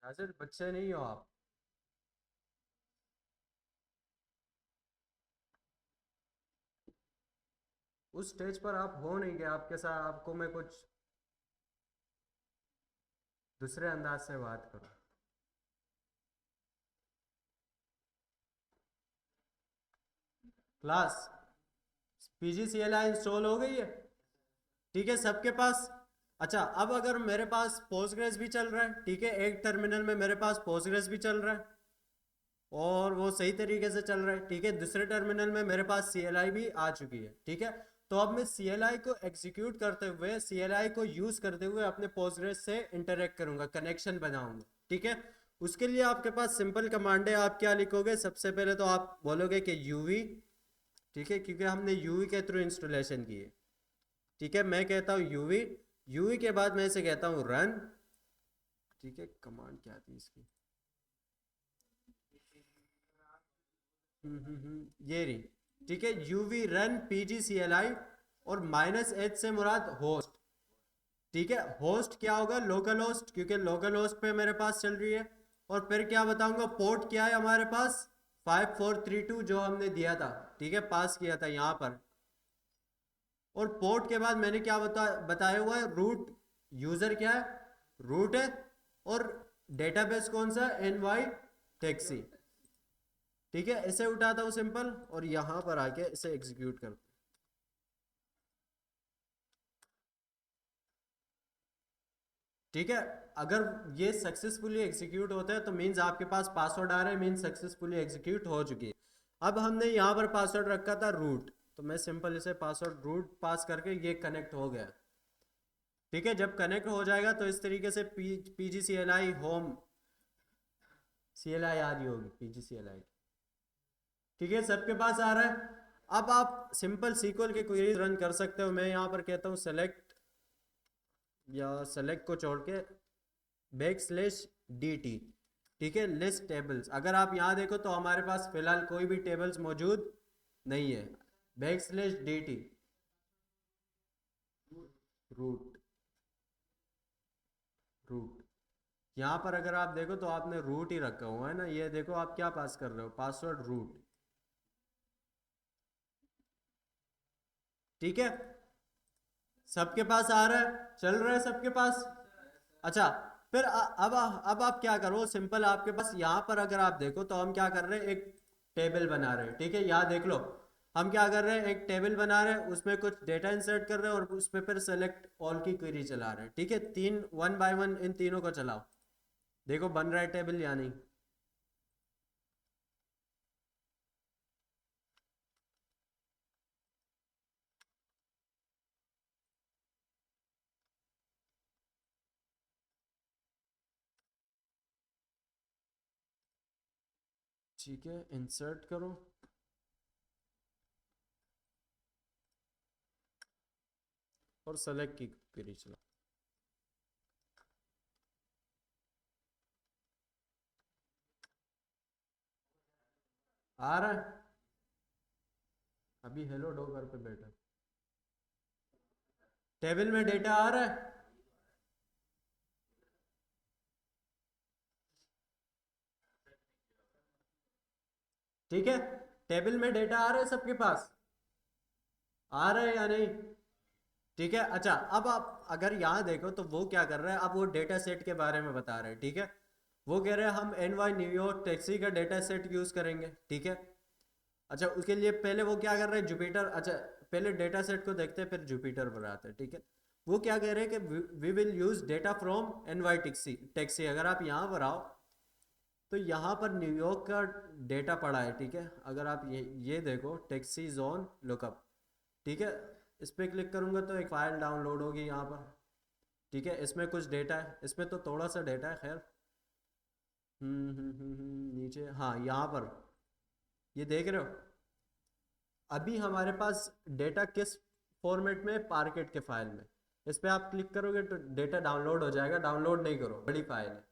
नाजिर बच्चे नहीं हो आप? उस स्टेज पर आप हो नहीं गए, आपके साथ आपको मैं कुछ दूसरे अंदाज से बात करूं। क्लास PGCLI इंस्टॉल हो गई है? ठीक है सबके पास? अच्छा, अब अगर मेरे पास पोस्टग्रेस भी चल रहा है, ठीक है, एक टर्मिनल में मेरे पास पोस्टग्रेस भी चल रहा है और वो सही तरीके से चल रहा है, ठीक है, दूसरे टर्मिनल में मेरे पास CLI भी आ चुकी है, ठीक है। तो अब मैं CLI को एग्जीक्यूट करते हुए, CLI को यूज करते हुए अपने पोस्टग्रेस से इंटरेक्ट करूंगा, कनेक्शन बनाऊंगा, ठीक है। उसके लिए आपके पास सिंपल कमांड है, आप क्या लिखोगे? सबसे पहले तो आप बोलोगे कि यूवी, ठीक है, क्योंकि हमने यूवी के थ्रू इंस्टॉलेशन की है, ठीक है। मैं कहता हूँ यूवी, यूवी के बाद मैं इसे कहता हूँ रन, ठीक है। कमांड क्या थी इसकी? ये रही, ठीक है, यूवी रन PGCLI और -H से मुराद होस्ट, ठीक है। होस्ट क्या होगा? लोकल होस्ट, क्योंकि लोकल होस्ट पे मेरे पास चल रही है। और फिर क्या बताऊंगा? पोर्ट क्या है हमारे पास? 5432 जो हमने दिया था, ठीक है, पास किया था यहाँ पर। और पोर्ट के बाद मैंने क्या बताया हुआ है? रूट। यूजर क्या है? रूट है। और डेटाबेस कौन सा? NY टैक्सी, ठीक है। इसे उठाता हूँ सिंपल और यहां पर आके इसे एग्जीक्यूट करता हूँ, ठीक है। अगर ये सक्सेसफुली एग्जीक्यूट होता है तो मीन्स आपके पास पासवर्ड आ रहा है, मीन्स सक्सेसफुली एग्जीक्यूट हो चुकी है। अब हमने यहाँ पर पासवर्ड रखा था रूट, तो मैं सिंपल इसे पासवर्ड रूट पास करके ये कनेक्ट हो गया, ठीक है। जब कनेक्ट हो जाएगा तो इस तरीके से PGCLI होम CLI आ रही होगी, PGCLI, ठीक है, सबके पास आ रहा है। अब आप सिंपल SQL के क्वेरीज रन कर सकते हो। मैं यहाँ पर कहता हूँ सेलेक्ट, या सेलेक्ट को छोड़ के \DT, ठीक है, लिस्ट टेबल्स। अगर आप यहाँ देखो तो हमारे पास फिलहाल कोई भी टेबल्स मौजूद नहीं है। \DT रूट, रूट, यहाँ पर अगर आप देखो तो आपने रूट ही रखा हुआ है ना, ये देखो आप क्या पास कर रहे हो? पासवर्ड रूट, ठीक है। सबके पास आ रहा है, चल रहा है सबके पास? अच्छा, फिर अब आप क्या करो? सिंपल, आपके पास यहाँ पर अगर आप देखो तो हम क्या कर रहे हैं? एक टेबल बना रहे हैं, ठीक है, यहाँ देख लो। हम क्या कर रहे हैं? एक टेबल बना रहे हैं, उसमें कुछ डेटा इंसर्ट कर रहे हैं और उसमें फिर सेलेक्ट ऑल की क्वेरी चला रहे हैं, ठीक है। तीन, 1 बाय 1 इन तीनों को चलाओ, देखो बन रहा है टेबल या नहीं। ठीक है, इंसर्ट करो और सेलेक्ट की क्वेरी चलाओ। आ रहा है? अभी हेलो डॉगर पे बैठा, टेबल में डेटा आ रहा है, ठीक है। टेबल में डेटा आ रहा है सबके पास? आ रहा है या नहीं? ठीक है। अच्छा, अब आप अगर यहाँ देखो तो वो क्या कर रहा है? अब वो डेटा सेट के बारे में बता रहे हैं, ठीक है। वो कह रहे हैं हम NY न्यूयॉर्क टैक्सी का डेटा सेट यूज करेंगे, ठीक है। अच्छा, उसके लिए पहले वो क्या कर रहे हैं? जुपिटर, अच्छा, पहले डेटा सेट को देखते हैं फिर जुपिटर पर आते हैं, ठीक है। वो क्या कह रहे हैं कि we will use data from NY taxi taxi. अगर आप यहाँ पर आओ तो यहाँ पर न्यूयॉर्क का डेटा पड़ा है, ठीक है। अगर आप ये देखो टैक्सी जोन लुकअप, ठीक है, इस पर क्लिक करूँगा तो एक फ़ाइल डाउनलोड होगी यहाँ पर, ठीक है। इसमें कुछ डेटा है, इसमें तो थोड़ा सा डेटा है, खैर। नीचे, हाँ, यहाँ पर ये देख रहे हो? अभी हमारे पास डेटा किस फॉर्मेट में? पार्केट के फाइल में। इस पर आप क्लिक करोगे तो डेटा डाउनलोड हो जाएगा। डाउनलोड नहीं करो, बड़ी फाइल है,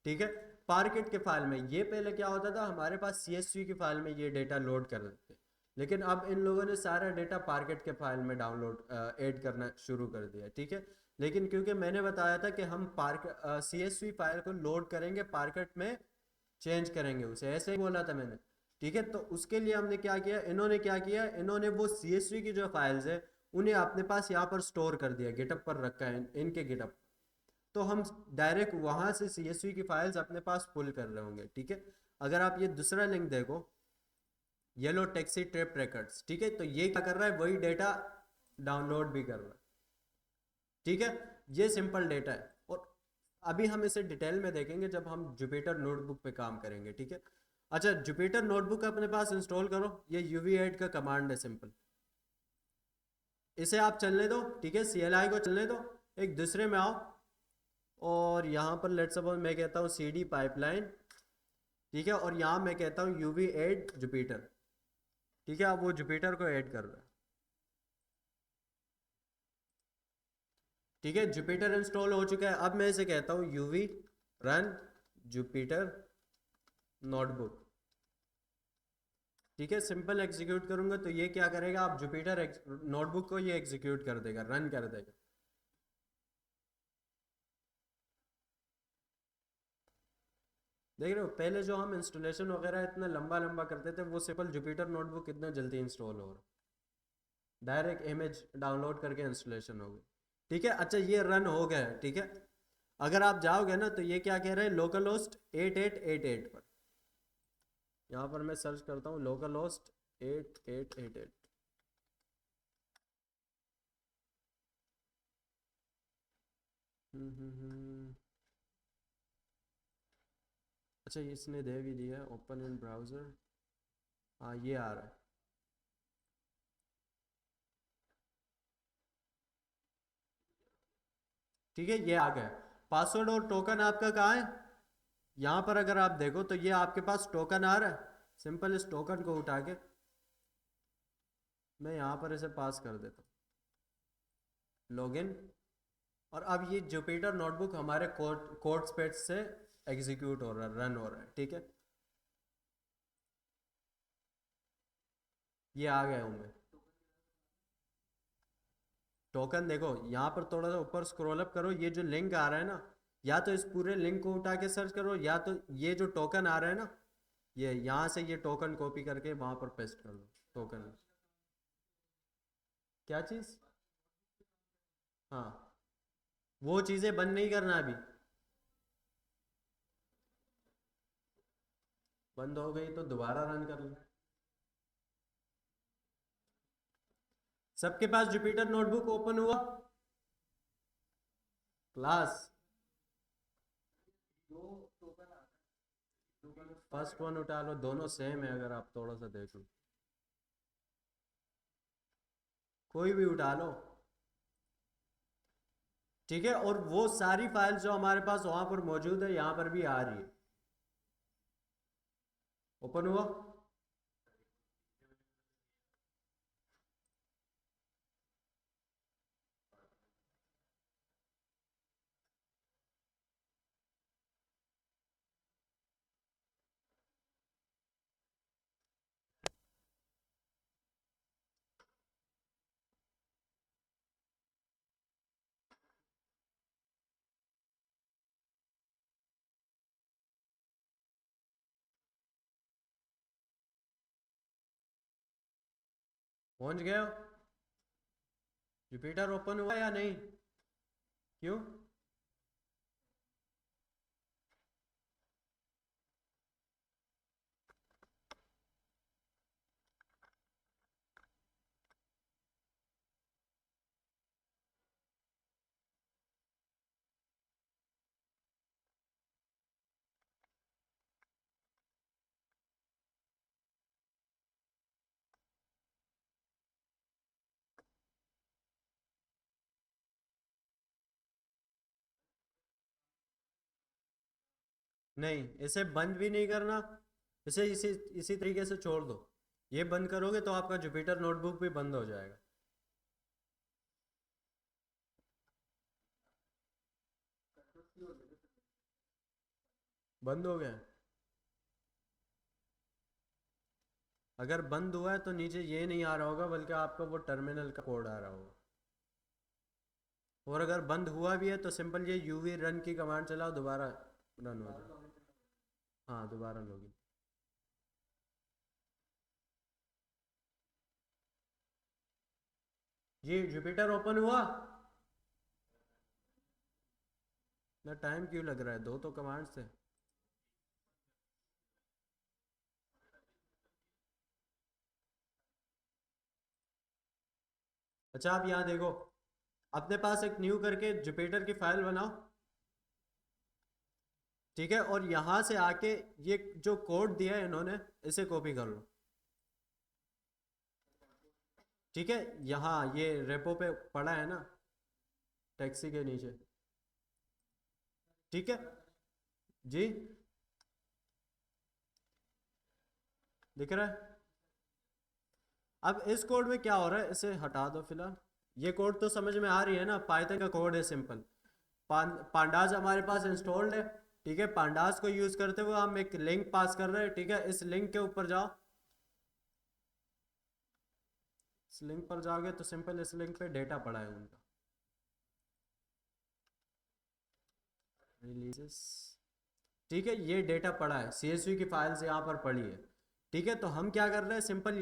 ठीक है। पार्केट के फाइल में ये पहले क्या होता था? हमारे पास CSV की फाइल में ये डेटा लोड कर देते, लेकिन अब इन लोगों ने सारा डेटा पार्केट के फाइल में डाउनलोड ऐड करना शुरू कर दिया, ठीक है। लेकिन क्योंकि मैंने बताया था कि हम पार्क CSV फाइल को लोड करेंगे पार्केट में, चेंज करेंगे उसे, ऐसे ही बोला था मैंने, ठीक है। तो उसके लिए हमने क्या किया, इन्होंने क्या किया, इन्होंने वो CSV की जो फाइल्स है उन्हें अपने पास यहाँ पर स्टोर कर दिया, गिटअप पर रखा है इनके गिटअप। तो हम डायरेक्ट वहां से CSV की फाइल्स अपने पास पुल कर रहे होंगे, ठीक है। अगर आप ये दूसरा लिंक देखो, येलो टैक्सी ट्रिप रिकॉर्ड्स, ठीक है, तो ये क्या कर रहा है, वही डेटा डाउनलोड भी कर रहा है, ठीक है। ये सिंपल डेटा है। और अभी हम इसे डिटेल में देखेंगे जब हम जुपिटर नोटबुक पे काम करेंगे, ठीक है। अच्छा, जुपिटर नोटबुक अपने पास इंस्टॉल करो, ये UV8 का कमांड है, सिंपल। इसे आप चलने दो, ठीक है, CLI को चलने दो, एक दूसरे में आओ, और यहाँ पर लेट्स सपोज मैं कहता हूँ CD पाइपलाइन, ठीक है, और यहाँ मैं कहता हूँ UV8 जुपिटर, ठीक है। आप वो जुपिटर को ऐड कर रहे हैं, ठीक है। जुपिटर इंस्टॉल हो चुका है। अब मैं इसे कहता हूँ UV रन जुपिटर नोटबुक, ठीक है। सिंपल एग्जीक्यूट करूंगा तो ये क्या करेगा, आप जुपिटर नोटबुक को ये एग्जीक्यूट कर देगा, रन कर देगा। देख रहे हो, पहले जो हम इंस्टॉलेशन वगैरह इतना लंबा लंबा करते थे, वो सिंपल जुपिटर नोटबुक कितना जल्दी इंस्टॉल हो रहा, डायरेक्ट इमेज डाउनलोड करके इंस्टॉलेशन हो गई, ठीक है। अच्छा, ये रन हो गया है, ठीक है। अगर आप जाओगे ना तो ये क्या कह रहे हैं, लोकल होस्ट 8888 पर, यहाँ पर मैं सर्च करता हूँ लोकल होस्ट 8888। अच्छा, इसने दे भी दिया, ओपन इन ब्राउज़र, हाँ ये आ रहा है, ठीक है, ये आ गया। पासवर्ड और टोकन आपका कहाँ है, यहाँ पर अगर आप देखो तो ये आपके पास टोकन आ रहा है। सिंपल इस टोकन को उठा के मैं यहाँ पर इसे पास कर देता हूँ, लॉगिन। और अब ये जुपिटर नोटबुक हमारे कोड स्पेस से एग्जीक्यूट हो रहा है, रन हो रहा है, ठीक है। ये आ गया हूँ मैं। टोकन देखो, यहाँ पर थोड़ा सा ऊपर स्क्रॉल अप करो, ये जो लिंक आ रहा है ना, या तो इस पूरे लिंक को उठा के सर्च करो, या तो ये जो टोकन आ रहा है ना, ये यहाँ से ये टोकन कॉपी करके वहां पर पेस्ट कर दो, टोकन। क्या चीज़? हाँ, वो चीज़ें बंद नहीं करना अभी, बंद हो गई तो दोबारा रन कर लो। सबके पास जुपिटर नोटबुक ओपन हुआ? क्लास फर्स्ट वन उठा लो, दोनों सेम है, अगर आप थोड़ा सा देख लो, कोई भी उठा लो, ठीक है। और वो सारी फाइल्स जो हमारे पास वहां पर मौजूद है, यहाँ पर भी आ रही है। ओपन हुआ? पहुंच गए हो? जुपिटर ओपन हुआ या नहीं? क्यों? नहीं, इसे बंद भी नहीं करना, इसे इसी इसी तरीके से छोड़ दो। ये बंद करोगे तो आपका जुपिटर नोटबुक भी बंद हो जाएगा। बंद हो गया? अगर बंद हुआ है तो नीचे ये नहीं आ रहा होगा, बल्कि आपका वो टर्मिनल का कोड आ रहा होगा। और अगर बंद हुआ भी है तो सिंपल ये यूवी रन की कमांड चलाओ, दोबारा रन हो जाए। हाँ, दोबारा लॉगिन। ये जुपिटर ओपन हुआ ना? टाइम क्यों लग रहा है? दो तो कमांड्स थे। अच्छा, आप यहाँ देखो, अपने पास एक न्यू करके जुपिटर की फाइल बनाओ, ठीक है? और यहाँ से आके ये जो कोड दिया है इन्होंने, इसे कॉपी कर लो, ठीक है? यहाँ ये रेपो पे पड़ा है ना, टैक्सी के नीचे, ठीक है जी? दिख रहा है? अब इस कोड में क्या हो रहा है, इसे हटा दो फिलहाल। ये कोड तो समझ में आ रही है ना? पाइथन का कोड है सिंपल। पांडास हमारे पास इंस्टॉल्ड है, ठीक है? पांडास को यूज करते हुए हम एक लिंक पास कर रहे हैं, ठीक है? इस लिंक के ऊपर जाओ, इस लिंक पर जाओगे तो सिंपल इस लिंक पे डेटा पड़ा है उनका, रिलीजेस, ठीक है? ये डेटा पड़ा है, CSV की फाइल्स यहाँ पर पड़ी है, ठीक है? तो हम क्या कर रहे हैं, सिंपल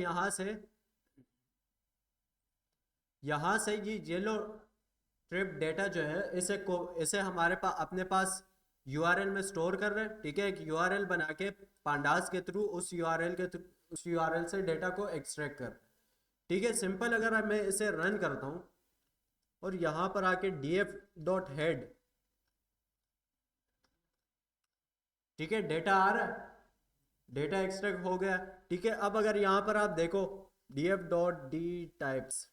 यहाँ से ये येलो ट्रिप डेटा जो है, इसे हमारे पास अपने पास URL में स्टोर कर रहे हैं, ठीक है? एक URL बना के पांडास के थ्रू उस URL से डेटा को एक्सट्रैक्ट कर, ठीक है? सिंपल अगर मैं इसे रन करता हूँ और यहाँ पर आके df.head, ठीक है? डेटा आ रहा है, डेटा एक्सट्रैक्ट हो गया, ठीक है? अब अगर यहाँ पर आप देखो df.dtypes,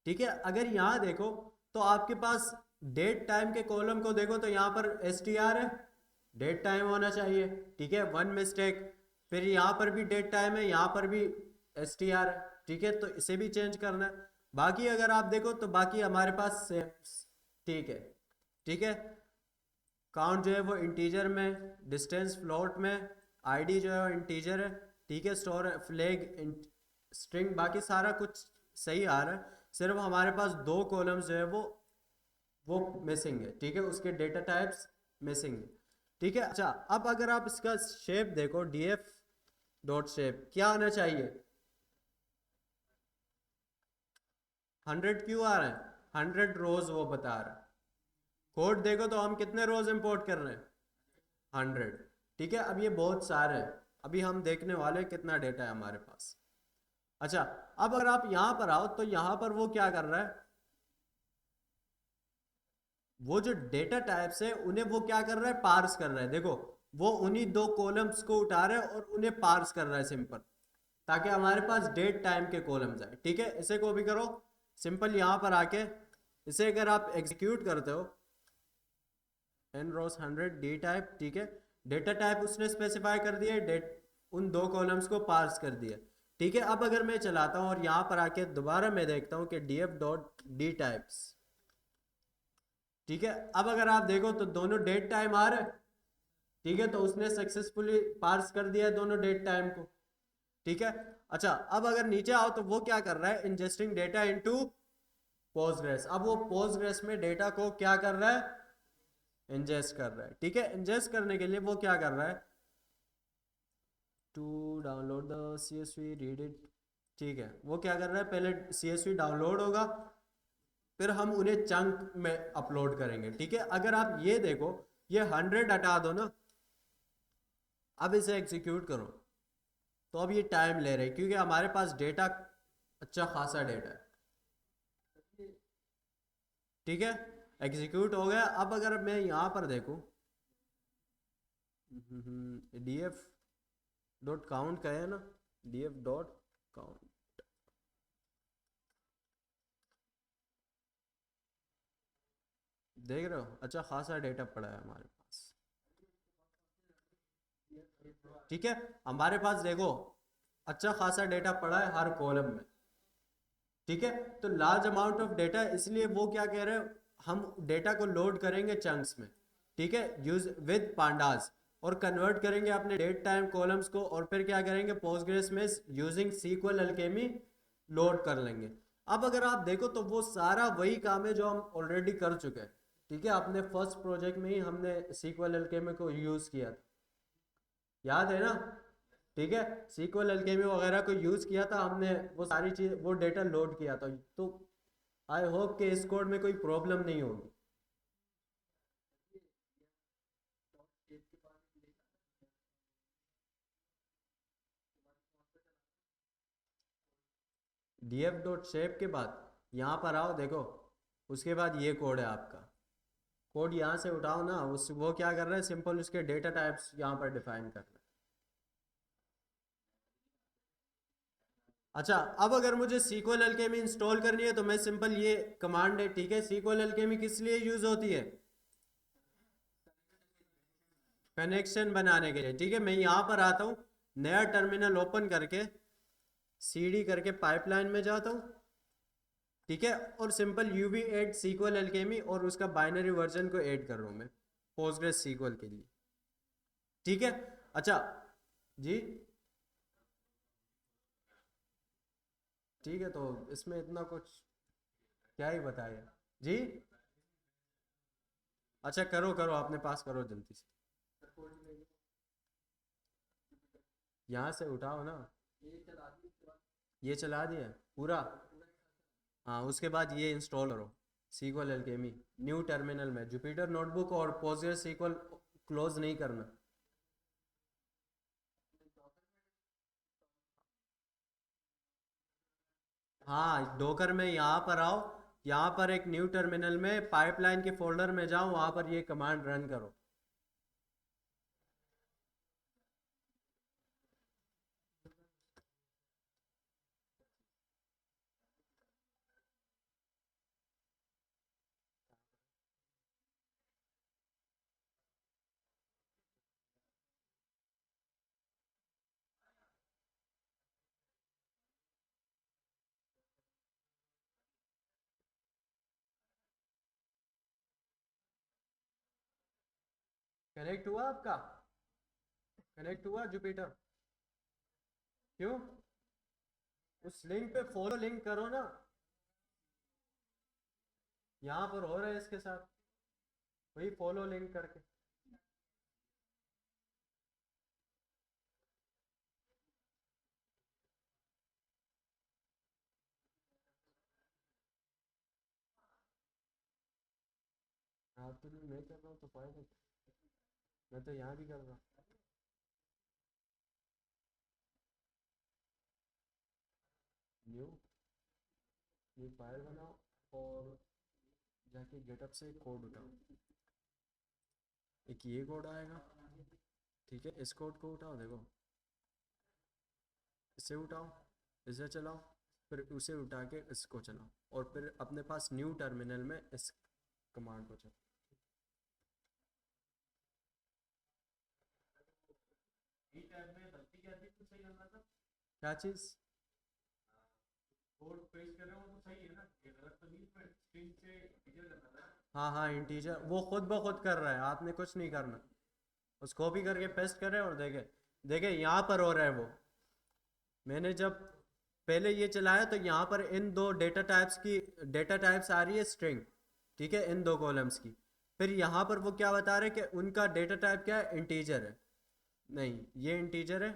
ठीक है? अगर यहाँ देखो तो आपके पास डेट टाइम के कॉलम को देखो तो यहाँ पर str है, डेट टाइम होना चाहिए, ठीक है? One mistake. फिर यहाँ पर भी डेट टाइम है, यहाँ पर भी str है, ठीक है? तो इसे भी चेंज करना है। बाकी अगर आप देखो तो बाकी हमारे पास सेम, ठीक है? ठीक है? काउंट जो है वो इंटीजर में, डिस्टेंस फ्लोट में, आईडी जो है वो इंटीजर है, ठीक है? स्टोर फ्लैग स्ट्रिंग, बाकी सारा कुछ सही आ रहा है। सिर्फ हमारे पास दो कॉलम्स जो है वो मिसिंग है, ठीक है? उसके डेटा टाइप्स मिसिंग है, ठीक है? अच्छा, अब अगर आप इसका शेप देखो, df.shape क्या आना चाहिए? 100 क्यों आ रहा है? 100 रोज वो बता रहा है। कोड देखो तो हम कितने रोज इंपोर्ट कर रहे हैं? 100, ठीक है? अब ये बहुत सारे हैं, अभी हम देखने वाले हैं कितना डेटा है हमारे पास। अच्छा, अब अगर आप यहाँ पर आओ तो यहाँ पर वो क्या कर रहा है, वो जो डेटा टाइप्स है उन्हें वो क्या कर रहा है, पार्स कर रहा है। देखो, वो उन्हीं दो कॉलम्स को उठा रहा है और उन्हें पार्स कर रहा है सिंपल, ताकि हमारे पास डेट टाइम के कॉलम्स आए, ठीक है? इसे कॉपी करो, सिंपल यहाँ पर आके इसे अगर आप एग्जीक्यूट करते हो, nrows 100 d टाइप, ठीक है? डेटा टाइप उसने स्पेसिफाई कर दिया, डेट उन दो कॉलम्स को पार्स कर दिया, ठीक है? अब अगर मैं चलाता हूँ और यहाँ पर आके दोबारा मैं देखता हूँ कि df.dtypes, ठीक है? अब अगर आप देखो तो दोनों डेट टाइम आ रहा है, ठीक है? तो उसने सक्सेसफुली पार्स कर दिया है दोनों डेट टाइम को, ठीक है? अच्छा, अब अगर नीचे आओ तो वो क्या कर रहा है, इंजेस्टिंग डेटा इनटू पोस्टग्रेस। अब वो पोस्टग्रेस में डेटा को क्या कर रहा है, इंजेस्ट कर रहा है, ठीक है? इंजेस्ट करने के लिए वो क्या कर रहा है, to download the CSV read it, ठीक है? वो क्या कर रहा है, पहले CSV डाउनलोड होगा, फिर हम उन्हें चंक में अपलोड करेंगे, ठीक है? अगर आप ये देखो, ये 100 हटा दो ना, अब इसे एग्जीक्यूट करो तो अब ये टाइम ले रहे हैं, क्योंकि हमारे पास डेटा अच्छा खासा डेटा है, ठीक है? एग्जीक्यूट हो गया। अब अगर मैं यहाँ पर देखूँ, df.count का है ना, df.count, देख रहे हो? अच्छा खासा डेटा पड़ा है हमारे पास, ठीक है? हमारे पास देखो अच्छा खासा डेटा पड़ा है हर कॉलम में, ठीक है? तो लार्ज अमाउंट ऑफ डेटा, इसलिए वो क्या कह रहे हैं, हम डेटा को लोड करेंगे चंक्स में, ठीक है? यूज विद पांडास, और कन्वर्ट करेंगे अपने डेट टाइम कॉलम्स को, और फिर क्या करेंगे, पोस्टग्रेस में यूजिंग सीक्वल अल्केमी लोड कर लेंगे। अब अगर आप देखो तो वो सारा वही काम है जो हम ऑलरेडी कर चुके हैं। ठीक है, अपने फर्स्ट प्रोजेक्ट में ही हमने सीक्वल अल्केमी को यूज़ किया था, याद है ना? ठीक है, सीक्वल अल्केमी वगैरह को यूज़ किया था हमने, वो सारी चीज़, वो डेटा लोड किया था। तो आई होप कि इस कोड में कोई प्रॉब्लम नहीं होगी। df डॉट शेप के बाद यहाँ पर आओ, देखो उसके बाद ये कोड है आपका। कोड यहाँ से उठाओ ना, उस वो क्या कर रहा है, सिंपल उसके डेटा टाइप्स यहाँ पर डिफाइन कर रहा है। अच्छा, अब अगर मुझे सीक्वल अल्केमी इंस्टॉल करनी है तो मैं सिंपल ये कमांड है, ठीक है, सीक्वल अल्केमी किस लिए यूज होती है, कनेक्शन बनाने के लिए। ठीक है, मैं यहाँ पर आता हूँ, नया टर्मिनल ओपन करके cd करके पाइपलाइन में जाता हूँ। ठीक है, और simple uv add sequel alchemy और उसका बाइनरी वर्जन को ऐड कर रहा हूँ मैं पोस्टग्रेस सीक्वल के लिए। ठीक है, अच्छा जी, ठीक है, तो इसमें इतना कुछ क्या ही बताया जी। अच्छा करो करो, अपने पास करो जल्दी से, यहाँ से उठाओ ना, ये चला दिया पूरा। हाँ, उसके बाद ये इंस्टॉल करो सीक्वल एल्केमी न्यू टर्मिनल में, जुपिटर नोटबुक और पोस्टग्रेस सीक्वल क्लोज नहीं करना। हाँ, डोकर में यहाँ पर आओ, यहाँ पर एक न्यू टर्मिनल में पाइपलाइन के फोल्डर में जाओ, वहाँ पर ये कमांड रन करो। कनेक्ट हुआ आपका, कनेक्ट हुआ जुपिटर? क्यों? उस लिंक पे फॉलो लिंक करो ना, यहाँ पर हो रहा है इसके साथ, वही फॉलो लिंक करके। आप तो नहीं, मैं कर रहा हूँ तो फायदा, मैं तो यहाँ भी कर रहा हूँ। न्यू न्यू फाइल बनाओ और जाके गेटअप से कोड उठाओ, एक ये कोड आएगा। ठीक है, इस कोड को उठाओ, देखो इसे उठाओ, इसे चलाओ, फिर उसे उठा के इसको चलाओ, और फिर अपने पास न्यू टर्मिनल में इस कमांड को चलाओ। क्या चीज़? हाँ हाँ, इंटीजर वो खुद ब खुद कर रहा है, आपने कुछ नहीं करना, उस कॉपी करके पेस्ट करे और देखे, देखे यहाँ पर हो रहा है वो। मैंने जब पहले ये चलाया तो यहाँ पर इन दो डेटा टाइप्स की, डेटा टाइप्स आ रही है स्ट्रिंग, ठीक है, इन दो कॉलम्स की। फिर यहाँ पर वो क्या बता रहे हैं कि उनका डेटा टाइप क्या है, इंटीजर है। नहीं, ये इंटीजर है।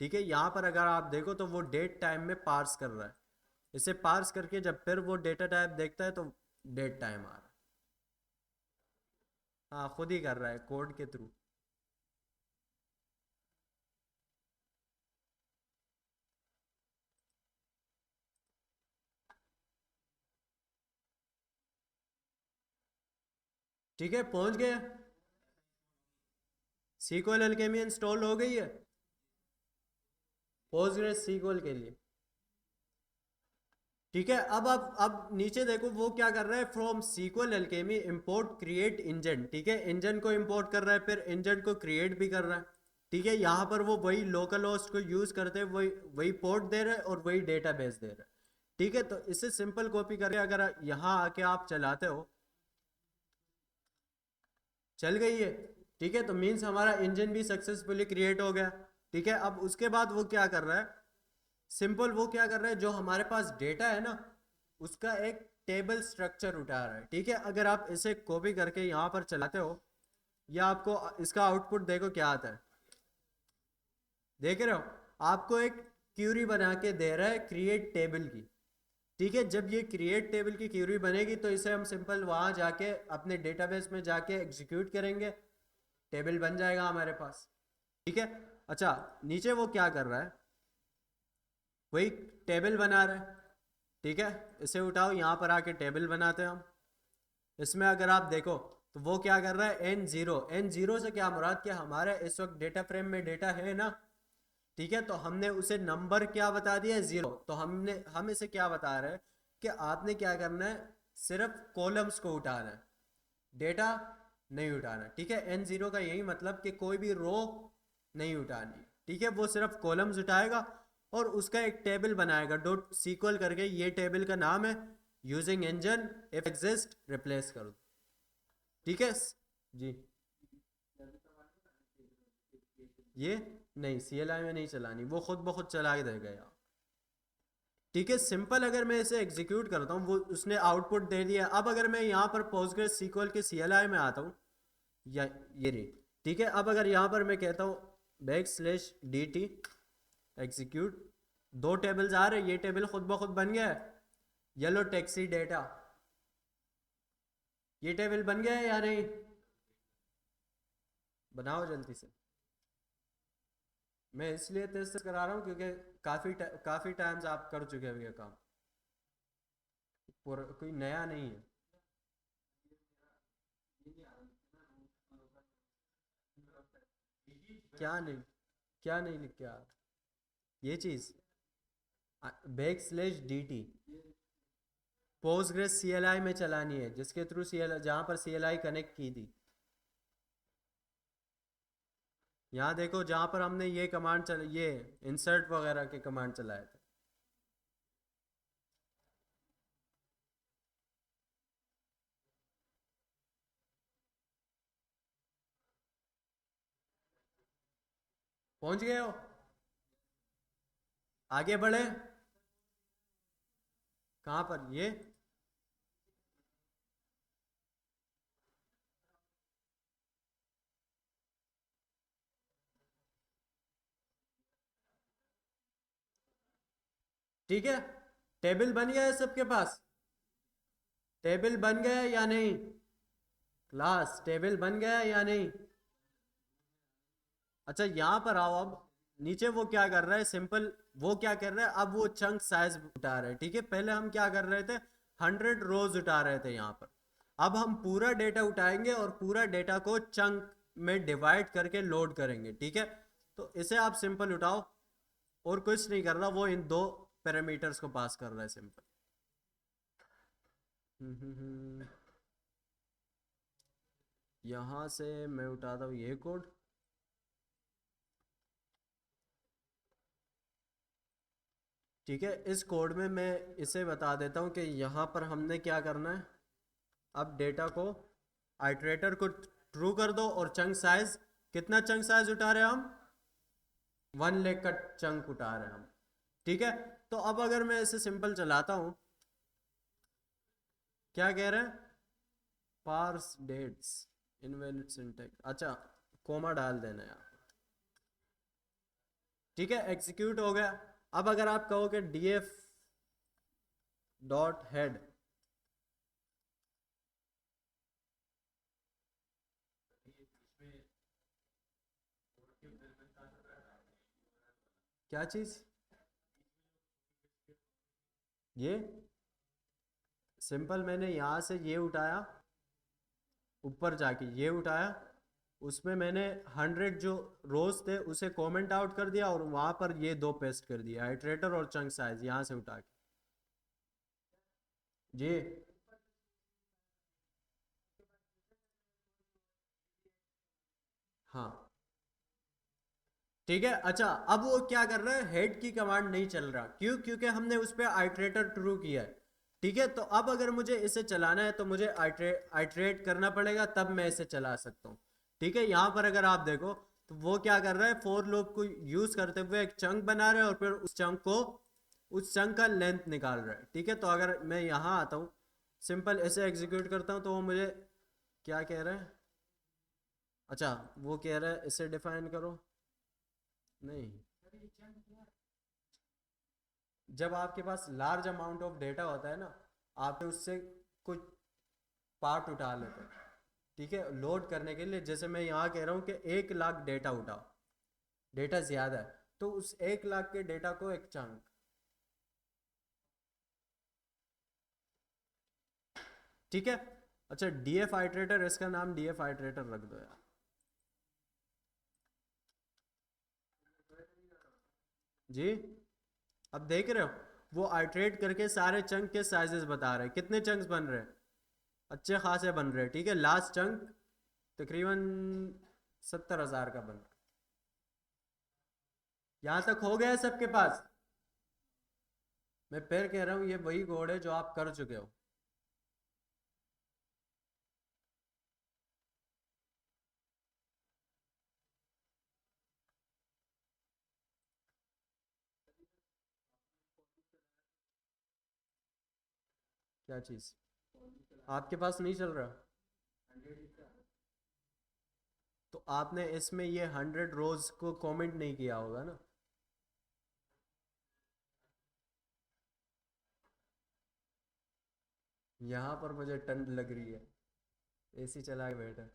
ठीक है, यहाँ पर अगर आप देखो तो वो डेट टाइम में पार्स कर रहा है, इसे पार्स करके जब फिर वो डेटा टाइप देखता है तो डेट टाइम आ रहा है। हाँ, खुद ही कर रहा है कोड के थ्रू। ठीक है, पहुंच गए, सीक्वल एल्केमी इंस्टॉल हो गई है पोस्टग्रेस सीक्वल के लिए। ठीक है, अब नीचे देखो वो क्या कर रहा है, from sequel alchemy import create engine. ठीक है, इंजन को इंपोर्ट कर रहा है, फिर इंजन को क्रिएट भी कर रहा है। ठीक है, यहाँ पर वो वही लोकल होस्ट को यूज करते हैं, वही वही पोर्ट दे रहा है और वही डेटाबेस दे रहा है। ठीक है, तो इसे सिंपल कॉपी करके अगर यहाँ आके आप चलाते हो, चल गई है। ठीक है, तो मीन्स हमारा इंजन भी सक्सेसफुली क्रिएट हो गया। ठीक है, अब उसके बाद वो क्या कर रहा है, सिंपल वो क्या कर रहा है, जो हमारे पास डेटा है ना उसका एक टेबल स्ट्रक्चर उठा रहा है। ठीक है, अगर आप इसे कॉपी करके यहाँ पर चलाते हो या आपको इसका आउटपुट देखो क्या आता है, देख रहे हो, आपको एक क्यूरी बना के दे रहा है क्रिएट टेबल की। ठीक है, जब ये क्रिएट टेबल की क्यूरी बनेगी तो इसे हम सिंपल वहां जाके अपने डेटाबेस में जाके एग्जीक्यूट करेंगे, टेबल बन जाएगा हमारे पास। ठीक है, अच्छा नीचे वो क्या कर रहा है, वही टेबल बना रहा है। ठीक है, इसे उठाओ, यहाँ पर आके टेबल बनाते हैं हम। इसमें अगर आप देखो तो वो क्या कर रहा है, N0 से क्या मुराद, कि हमारे इस वक्त डेटा फ्रेम में डेटा है ना। ठीक है, तो हमने उसे नंबर क्या बता दिया, 0। तो हम इसे क्या बता रहे हैं कि आपने क्या करना है, सिर्फ कॉलम्स को उठाना है, डेटा नहीं उठाना। ठीक है, N0 का यही मतलब कि कोई भी रो नहीं उठानी। ठीक है, वो सिर्फ कॉलम्स उठाएगा और उसका एक टेबल बनाएगा डॉट सीक्वल करके, ये टेबल का नाम है using engine if exist replace करो। ठीक है जी, ये नहीं CLI में नहीं चलानी, वो खुद ब खुद चला के देगा यार। ठीक है, सिंपल अगर मैं इसे एग्जीक्यूट करता हूँ, वो उसने आउटपुट दे दिया। अब अगर मैं यहाँ पर पोस्टग्रेस सीक्वल के CLI में आता हूँ, या ये रही। ठीक है, अब अगर यहाँ पर मैं कहता हूँ \dt एग्जीक्यूट, दो टेबल्स आ रहे, ये टेबल खुद ब खुद बन गया है, येलो टैक्सी डेटा, ये टेबल बन गया है या नहीं, बनाओ जल्दी से। मैं इसलिए टेस्ट करा रहा हूँ क्योंकि काफ़ी टाइम्स आप कर चुके हो ये काम, कोई नया नहीं है। क्या नहीं, क्या नहीं लिख के आ रहा? ये चीज़ \dt पोस्टग्रेस CLI में चलानी है, जिसके थ्रू CLI, जहाँ पर CLI कनेक्ट की थी। यहाँ देखो जहाँ पर हमने ये कमांड ये इंसर्ट वगैरह के कमांड चलाए थे। पहुंच गए हो, आगे बढ़े, कहाँ पर ये, ठीक है, टेबल बन गया है सबके पास, टेबल बन गया है या नहीं, क्लास टेबल बन गया है या नहीं। अच्छा यहाँ पर आओ, अब नीचे वो क्या कर रहा है, सिंपल वो क्या कर रहा है, अब वो चंक साइज उठा रहा है। ठीक है, पहले हम क्या कर रहे थे, 100 रोज उठा रहे थे यहाँ पर, अब हम पूरा डेटा उठाएंगे और पूरा डेटा को चंक में डिवाइड करके लोड करेंगे। ठीक है, तो इसे आप सिंपल उठाओ, और कुछ नहीं कर रहा, वो इन दो पैरामीटर्स को पास कर रहा है सिंपल। यहाँ से मैं उठाता हूँ ये कोड। ठीक है, इस कोड में मैं इसे बता देता हूँ कि यहाँ पर हमने क्या करना है, अब डेटा को आइटरेटर को ट्रू कर दो, और चंक साइज, कितना चंक साइज उठा रहे हैं हम, 1 लाख का चंक उठा रहे हैं हम। ठीक है, तो अब अगर मैं इसे सिंपल चलाता हूँ, क्या कह रहे हैं, पार्स डेट्स इनवैलिड सिंटैक्स, अच्छा कोमा डाल देना यार। ठीक है, एग्जीक्यूट हो गया। अब अगर आप कहो कि df डॉट हेड, क्या चीज, ये सिंपल मैंने यहाँ से ये उठाया, ऊपर जाके ये उठाया, उसमें मैंने 100 जो रोज थे उसे कमेंट आउट कर दिया, और वहां पर ये दो पेस्ट कर दिया, आइटरेटर और चंक साइज यहाँ से उठा के जी। हाँ ठीक है, अच्छा अब वो क्या कर रहा है, हेड की कमांड नहीं चल रहा, क्यों, क्योंकि हमने उस पर आइटरेटर ट्रू किया है। ठीक है, तो अब अगर मुझे इसे चलाना है तो मुझे आइटरेट करना पड़ेगा, तब मैं इसे चला सकता हूँ। ठीक है, यहाँ पर अगर आप देखो तो वो क्या कर रहा है, फोर लूप को यूज करते हुए एक चंक बना रहा है और फिर उस चंक का लेंथ निकाल रहा है। ठीक है, तो अगर मैं यहाँ आता हूँ, सिंपल ऐसे एग्जीक्यूट करता हूँ, तो वो मुझे क्या कह रहा है, अच्छा वो कह रहा है इसे डिफाइन करो। नहीं, जब आपके पास लार्ज अमाउंट ऑफ डेटा होता है ना, आप उससे कुछ पार्ट उठा लेते हैं। ठीक है, लोड करने के लिए जैसे मैं यहाँ कह रहा हूँ कि 1 लाख डेटा उठाओ, डेटा ज़्यादा है, तो उस 1 लाख के डेटा को एक चंक। ठीक है, अच्छा डीएफ आइट्रेटर, इसका नाम डीएफ आइट्रेटर रख दो यार। जी, अब देख रहे हो वो आइट्रेट करके सारे चंक के साइजेस बता रहे हैं, कितने चंक्स बन रहे हैं, अच्छे खासे बन रहे हैं। ठीक है, लास्ट चंक तकरीबन 70,000 का बन रहा है। यहाँ तक हो गया है सबके पास? मैं फिर कह रहा हूँ ये वही कोड है जो आप कर चुके हो। क्या चीज़ आपके पास नहीं चल रहा? तो आपने इसमें ये 100 रोज को कमेंट नहीं किया होगा ना? यहाँ पर मुझे ठंड लग रही है, एसी चला के बैठा।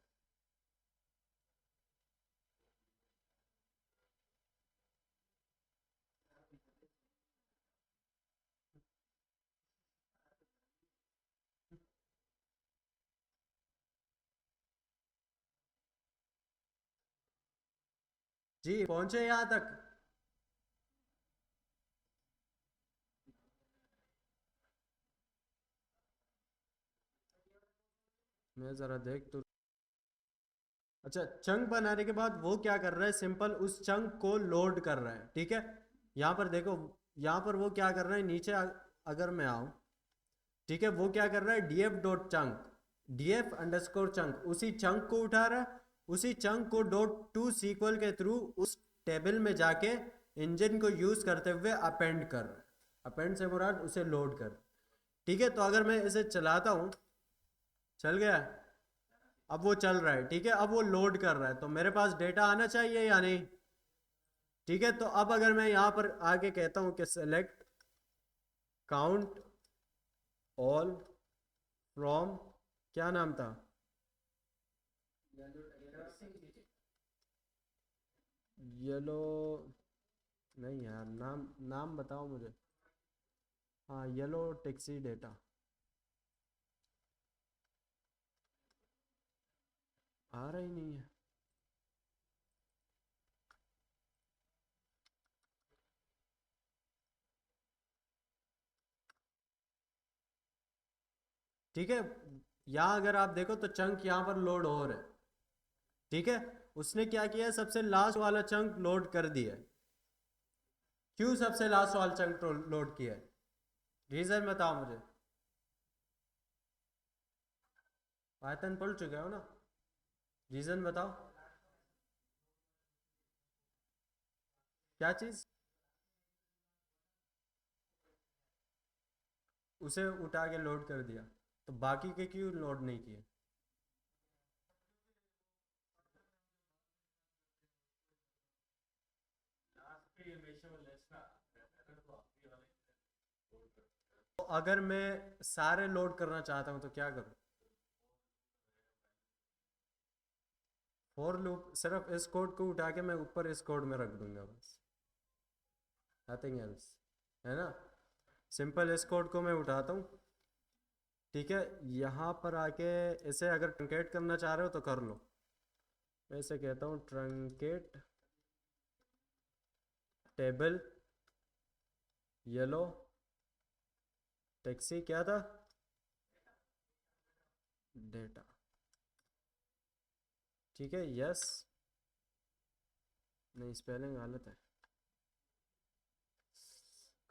जी पहुंचे यहाँ तक? मैं ज़रा देख तो। अच्छा, चंक बनाने के बाद वो क्या कर रहा है, सिंपल उस चंक को लोड कर रहा है। ठीक है, यहाँ पर देखो, यहाँ पर वो क्या कर रहा है, नीचे अगर मैं आऊँ, ठीक है, वो क्या कर रहा है, df.chunk, df_chunk उसी चंक को उठा रहा है, उसी चंक को .to_SQL के थ्रू उस टेबल में जाके इंजन को यूज करते हुए अपेंड कर रहा है। अपेंड से मुराद उसे लोड कर। ठीक है, तो अगर मैं इसे चलाता हूँ, चल गया, अब वो चल रहा है। ठीक है, अब वो लोड कर रहा है, तो मेरे पास डेटा आना चाहिए या नहीं? ठीक है, तो अब अगर मैं यहाँ पर आके कहता हूँ कि सेलेक्ट काउंट ऑल फ्रॉम, क्या नाम था, येलो, नहीं यार, नाम नाम बताओ मुझे। हाँ, येलो टैक्सी डेटा, आ रहा ही नहीं है। ठीक है, यहाँ अगर आप देखो तो चंक यहाँ पर लोड हो रहा है। ठीक है, उसने क्या किया, सबसे लास्ट वाला चंक लोड कर दिया है। क्यों सबसे लास्ट वाला चंक लोड किया है, रीजन बताओ मुझे। पाइथन पढ़ चुके हो ना, रीजन बताओ। क्या चीज़? उसे उठा के लोड कर दिया, तो बाकी के क्यों लोड नहीं किए? तो अगर मैं सारे लोड करना चाहता हूँ तो क्या करूँ? फॉर लूप सिर्फ इस कोड को उठा के मैं ऊपर इस कोड में रख दूंगा बस, नथिंग एल्स, है ना? सिंपल इस कोड को मैं उठाता हूँ। ठीक है, यहाँ पर आके इसे अगर ट्रंकेट करना चाह रहे हो तो कर लो। मैं इसे कहता हूँ ट्रंकेट टेबल येलो टैक्सी, क्या था, डेटा। ठीक है, यस, नहीं स्पेलिंग गलत है,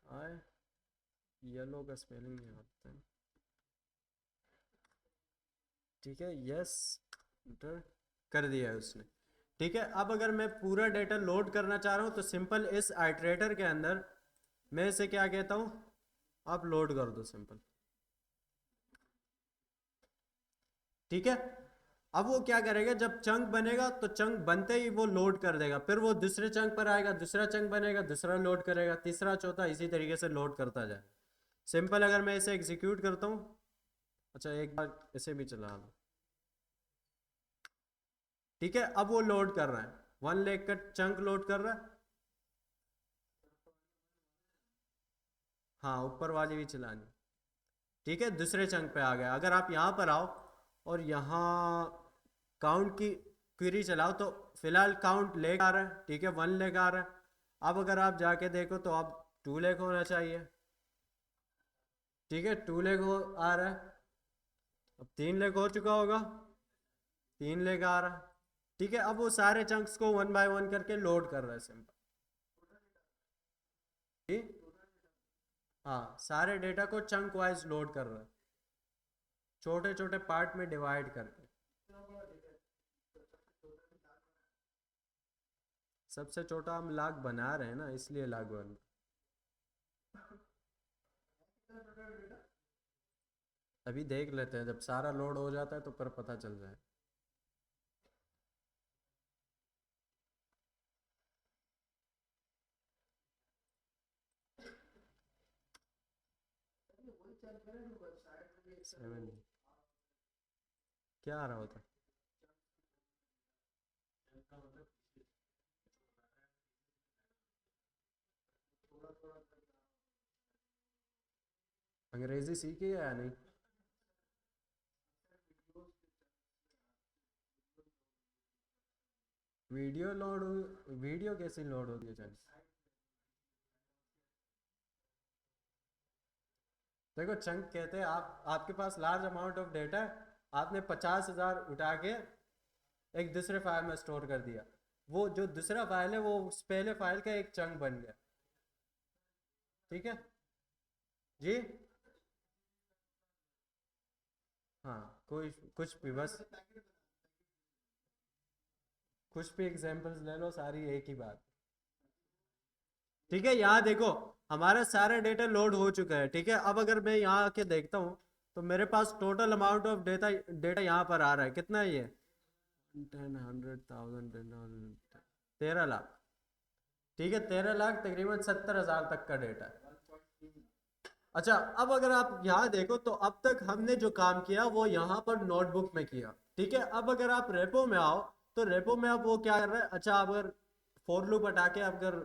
आए, येलो का स्पेलिंग नहीं होता है। ठीक है, यस, इंटर। कर दिया है उसने। ठीक है, अब अगर मैं पूरा डेटा लोड करना चाह रहा हूँ तो सिंपल इस आइट्रेटर के अंदर मैं इसे क्या कहता हूँ, आप लोड कर दो सिंपल। ठीक है, अब वो क्या करेगा, जब चंक बनेगा तो चंक बनते ही वो लोड कर देगा, फिर वो दूसरे चंक पर आएगा, दूसरा चंक बनेगा, दूसरा लोड करेगा, तीसरा चौथा इसी तरीके से लोड करता जाए। सिंपल अगर मैं इसे एग्जीक्यूट करता हूँ, अच्छा एक बार इसे भी चला लो। ठीक है, अब वो लोड कर रहा है, 1 लाख का चंक लोड कर रहा है। हाँ, ऊपर वाली भी चलानी। ठीक है, दूसरे चंक पे आ गया। अगर आप यहाँ पर आओ और यहाँ काउंट की क्वेरी चलाओ तो फिलहाल काउंट लेकर आ रहा है। ठीक है, 1 लाख आ रहा है। अब अगर आप जाके देखो तो अब 2 लाख होना चाहिए। ठीक है, 2 लाख हो आ रहा है। अब 3 लाख हो चुका होगा, 3 लाख आ रहा है। ठीक है, अब वो सारे चंक्स को 1 बाय 1 करके लोड कर रहा है सिंपल। ठीक, हाँ, सारे डेटा को चंक वाइज लोड कर रहा है, छोटे छोटे पार्ट में डिवाइड करके। सबसे छोटा हम लाख बना रहे हैं ना, इसलिए लाख बन। अभी देख लेते हैं, जब सारा लोड हो जाता है तो पर पता चल जाए। सेवन क्या आ रहा होता, अंग्रेजी सीखी है या नहीं? वीडियो लोड, वीडियो कैसे लोड होती है चल? देखो, चंक कहते हैं आप, आपके पास लार्ज अमाउंट ऑफ डेटा है, आपने 50,000 उठा के एक दूसरे फाइल में स्टोर कर दिया, वो जो दूसरा फाइल है वो उस पहले फाइल का एक चंक बन गया। ठीक है जी। हाँ, कोई कुछ भी बस, कुछ भी एग्जांपल्स ले लो, सारी एक ही बात। ठीक है, यहाँ देखो, हमारा सारा डेटा लोड हो चुका है। ठीक है, अब अगर मैं यहाँ आके देखता हूँ तो मेरे पास total amount of data data यहाँ पर आ रहा है, कितना है ये? 10, 100,000, 13 लाख। ठीक है, 13 लाख तकरीबन 70,000 तक का डेटा है। अच्छा, अब अगर आप यहाँ देखो तो अब तक हमने जो काम किया वो यहाँ पर नोटबुक में किया। ठीक है, अब अगर आप रेपो में आओ तो रेपो में अब वो क्या कर रहा है, अच्छा आप अगर फॉर लूप हटा के अगर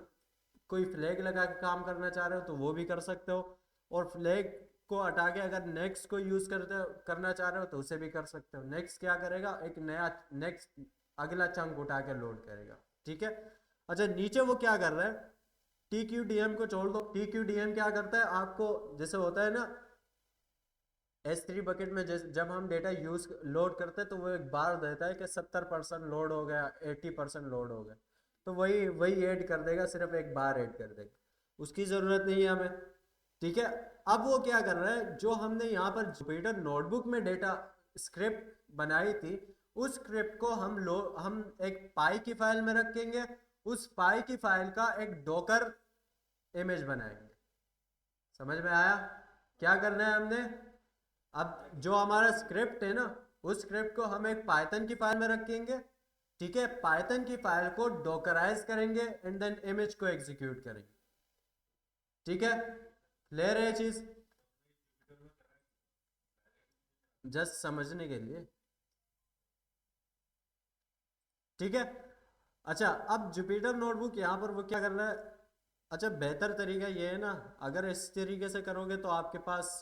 कोई फ्लैग लगा के काम करना चाह रहे हो तो वो भी कर सकते हो, और फ्लैग को हटा के अगर नेक्स्ट को यूज करते करना चाह रहे हो तो उसे भी कर सकते हो। नेक्स्ट क्या करेगा, एक नया नेक्स्ट अगला चंक उठा के लोड करेगा। ठीक है, अच्छा नीचे वो क्या कर रहा है, टी क्यू डी एम को छोड़ दो। टी क्यू डी एम क्या करता है, आपको जैसे होता है ना S3 बकेट में, जब हम डेटा यूज लोड करते हैं तो वो एक बार देता है कि 70% लोड हो गया, 80% लोड हो गया, तो वही वही ऐड कर देगा, सिर्फ एक बार ऐड कर देगा, उसकी ज़रूरत नहीं है हमें। ठीक है, अब वो क्या कर रहा है, जो हमने यहाँ पर जुपिटर नोटबुक में डेटा स्क्रिप्ट बनाई थी, उस स्क्रिप्ट को हम एक पाई की फाइल में रखेंगे, उस पाई की फाइल का एक डॉकर इमेज बनाएंगे। समझ में आया क्या करना है हमने? अब जो हमारा स्क्रिप्ट है ना, उस स्क्रिप्ट को हम एक पाइथन की फाइल में रखेंगे। ठीक है, पाइथन की फाइल को डॉकराइज करेंगे एंड देन इमेज को एग्जीक्यूट करेंगे। ठीक है, क्लियर है ये चीज? जस्ट समझने के लिए। ठीक है, अच्छा अब जुपिटर नोटबुक यहाँ पर वो क्या कर रहा है, अच्छा बेहतर तरीका ये है ना, अगर इस तरीके से करोगे तो आपके पास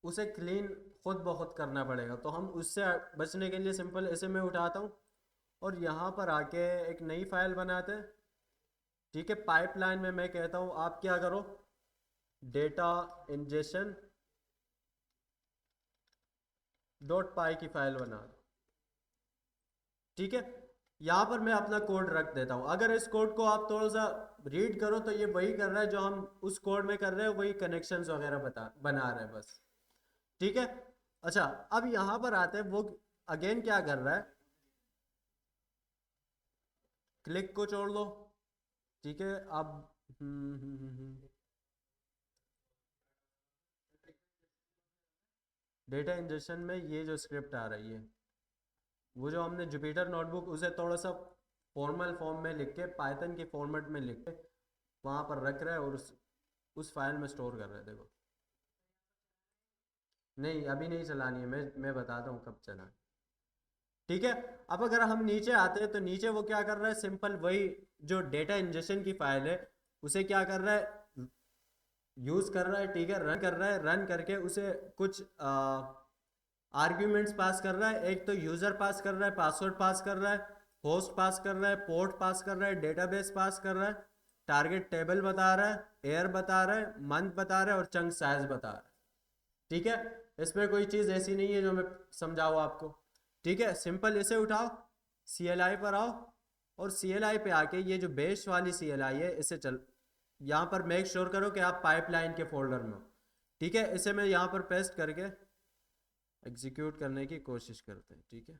उसे क्लीन खुद ब खुद करना पड़ेगा, तो हम उससे बचने के लिए सिंपल ऐसे मैं उठाता हूँ और यहाँ पर आके एक नई फाइल बनाते हैं। ठीक है, पाइपलाइन में मैं कहता हूँ आप क्या करो, डेटा इंजेक्शन डॉट पाई की फाइल बना दो। ठीक है, यहाँ पर मैं अपना कोड रख देता हूँ। अगर इस कोड को आप थोड़ा सा रीड करो तो ये वही कर रहा है जो हम उस कोड में कर रहे हैं, वही कनेक्शंस वगैरह बना रहे हैं बस। ठीक है, अच्छा अब यहाँ पर आते हैं, वो अगेन क्या कर रहा है, क्लिक को छोड़ दो, ठीक है। अब डेटा इंजेक्शन में ये जो स्क्रिप्ट आ रही है, वो जो हमने जुपिटर नोटबुक उसे थोड़ा सा फॉर्मल फॉर्म में लिख के, पाइथन के फॉर्मेट में लिख के वहाँ पर रख रहे हैं और उस फाइल में स्टोर कर रहे हैं। देखो, नहीं अभी नहीं चलानी है, मैं बताता हूँ कब चलानी, ठीक है। अब अगर हम नीचे आते हैं तो नीचे वो क्या कर रहा है, सिंपल वही जो डेटा इंजेक्शन की फाइल है उसे क्या कर रहा है, यूज कर रहा है, ठीक है, रन कर रहा है, रन करके उसे कुछ आर्ग्यूमेंट्स पास कर रहा है। एक तो यूजर पास कर रहा है, पासवर्ड पास कर रहा है, होस्ट पास कर रहा है, पोर्ट पास कर रहा है, डेटाबेस पास कर रहा है, टारगेट टेबल बता रहा है, एयर बता रहा है, मंथ बता रहा है और चंक साइज बता रहा है, ठीक है। इसमें कोई चीज़ ऐसी नहीं है जो मैं समझाऊँ आपको, ठीक है। सिंपल इसे उठाओ, CLI पर आओ और CLI पे आके ये जो बेस वाली CLI है इसे चल, यहाँ पर मेक श्योर करो कि आप पाइपलाइन के फोल्डर में हो, ठीक है। इसे मैं यहाँ पर पेस्ट करके एग्जीक्यूट करने की कोशिश करते हैं, ठीक है।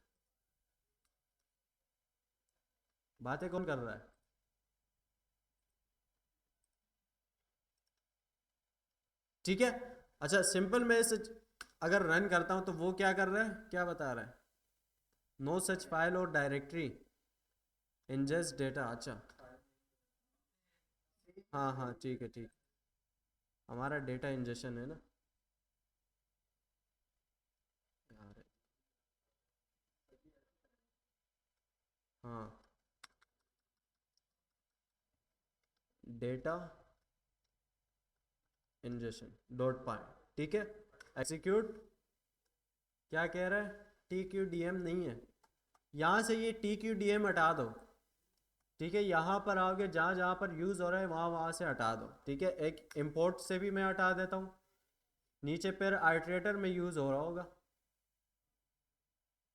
बातें कौन कर रहा है? ठीक है। अच्छा सिंपल मैं इसे अगर रन करता हूँ तो वो क्या कर रहा है, क्या बता रहा है, नो सच फाइल और डायरेक्टरी इंजेस्ट डेटा। अच्छा हाँ हाँ ठीक है, ठीक, हमारा डेटा इंजेक्शन है ना यार। हाँ, डेटा इंजेक्शन डॉट पाई, ठीक है। एग्जीक्यूट, क्या कह रहा है, TQDM नहीं है, यहाँ से ये TQDM हटा दो, ठीक है। यहाँ पर आओगे, जहाँ जहाँ पर यूज़ हो रहा है वहाँ वहाँ से हटा दो, ठीक है। एक इम्पोर्ट से भी मैं हटा देता हूँ, नीचे पर आइट्रेटर में यूज़ हो रहा होगा,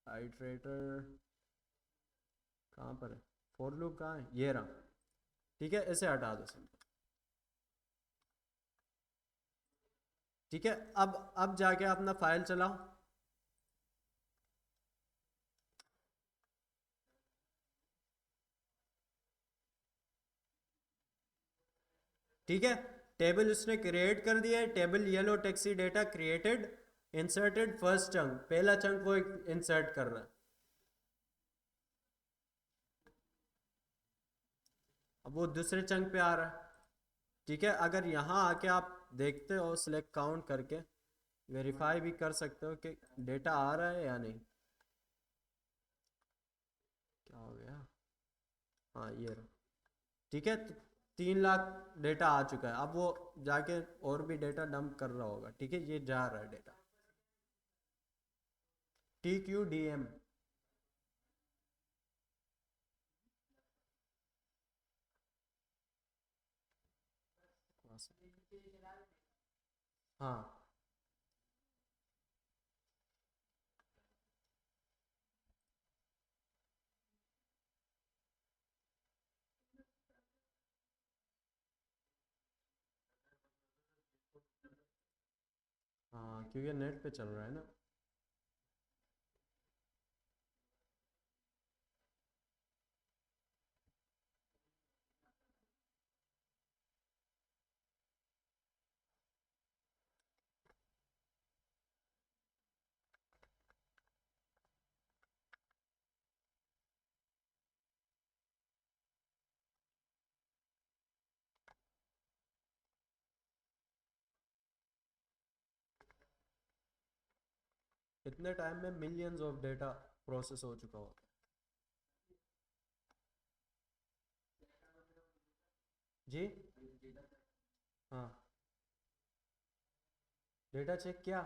आइट्रेटर कहाँ पर है, फॉर लूप कहाँ है, ये रहा, ठीक है। इसे हटा दो सिंपल, ठीक है। अब जाके अपना फाइल चलाओ, ठीक है। टेबल उसने क्रिएट कर दिया है, table yellow taxi data created, inserted first chunk, पहला चंक वो इंसर्ट कर रहा है। अब वो दूसरे चंक पे आ रहा है, ठीक है। अगर यहाँ आके आप देखते हो सिलेक्ट काउंट करके वेरीफाई भी कर सकते हो कि डेटा आ रहा है या नहीं। क्या हो गया, हाँ ये रहा, ठीक है। तो 3 लाख डेटा आ चुका है, अब वो जाके और भी डेटा डंप कर रहा होगा, ठीक है। ये जा रहा है डेटा, TQDM। हाँ हाँ, क्योंकि नेट पे चल रहा है ना। इतने टाइम में मिलियंस ऑफ डेटा प्रोसेस हो चुका होता है जी। हाँ, डेटा चेक किया,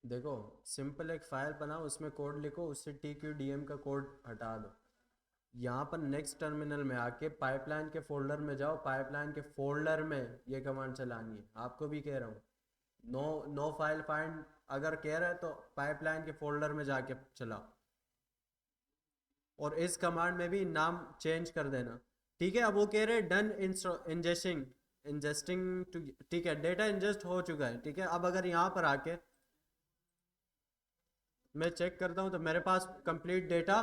देखो सिंपल एक फाइल बनाओ, उसमें कोड लिखो, उससे TQDM का कोड हटा दो, यहाँ पर नेक्स्ट टर्मिनल में आके पाइपलाइन के फोल्डर में जाओ, पाइपलाइन के फोल्डर में ये कमांड चलानी है, आपको भी कह रहा हूँ। नो नो फाइल फाइंड अगर कह रहा है तो पाइपलाइन के फोल्डर में जाके चलाओ, और इस कमांड में भी नाम चेंज कर देना, ठीक है। अब वो कह रहे हैं डन इंजेस्टिंग, इंजेस्टिंग टू, ठीक है, डेटा इंजेस्ट हो चुका है, ठीक है। अब अगर यहाँ पर आके मैं चेक करता हूँ तो मेरे पास कंप्लीट डेटा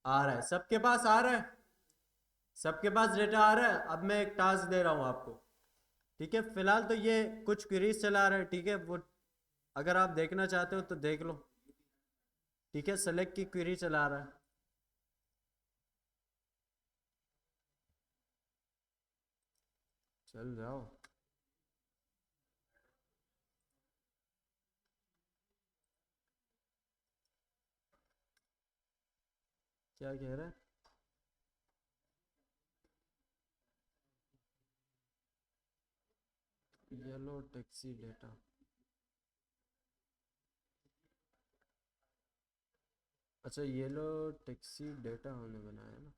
आ रहा है, सबके पास आ रहा है, सबके पास डेटा आ रहा है। अब मैं एक टास्क दे रहा हूँ आपको, ठीक है। फिलहाल तो ये कुछ क्वेरीज चला रहा है, ठीक है, वो अगर आप देखना चाहते हो तो देख लो, ठीक है। सेलेक्ट की क्वेरी चला रहा है। चल जाओ। क्या कह रहा है? Yellow taxi data. अच्छा, येलो टैक्सी डेटा हमने बनाया ना।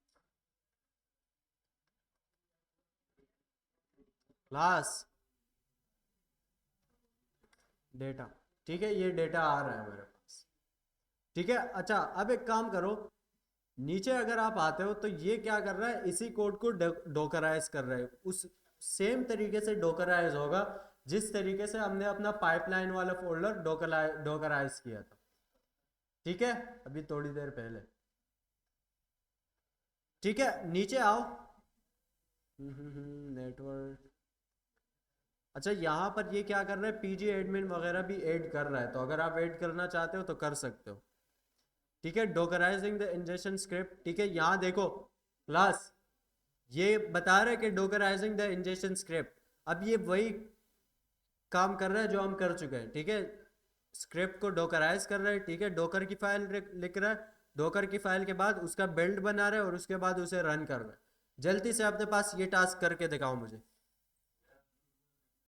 क्लास डेटा, ठीक है, ये डेटा आ रहा है मेरे पास, ठीक है। अच्छा, अब एक काम करो, नीचे अगर आप आते हो तो ये क्या कर रहा है, इसी कोड को डोकराइज कर रहा है, उस सेम तरीके से डोकराइज होगा जिस तरीके से हमने अपना पाइपलाइन वाला फोल्डर डोकराइज किया था, ठीक है, अभी थोड़ी देर पहले। ठीक है, नीचे आओ। नेटवर्क। अच्छा, यहाँ पर ये क्या कर रहा है, पीजी एडमिन वगैरह भी ऐड कर रहा है, तो अगर आप ऐड करना चाहते हो तो कर सकते हो, ठीक है। डोकराइजिंग द इंजेक्शन स्क्रिप्ट, ठीक है, यहाँ देखो क्लास, ये बता रहा है कि डोकराइजिंग द इंजेक्शन स्क्रिप्ट। अब ये वही काम कर रहा है जो हम कर चुके हैं, ठीक है। स्क्रिप्ट को डोकराइज कर रहा है, ठीक है, डोकर की फाइल लिख रहा है, डोकर की फाइल के बाद उसका बिल्ड बना रहा है और उसके बाद उसे रन कर रहा है। जल्दी से अपने पास ये टास्क करके दिखाओ मुझे।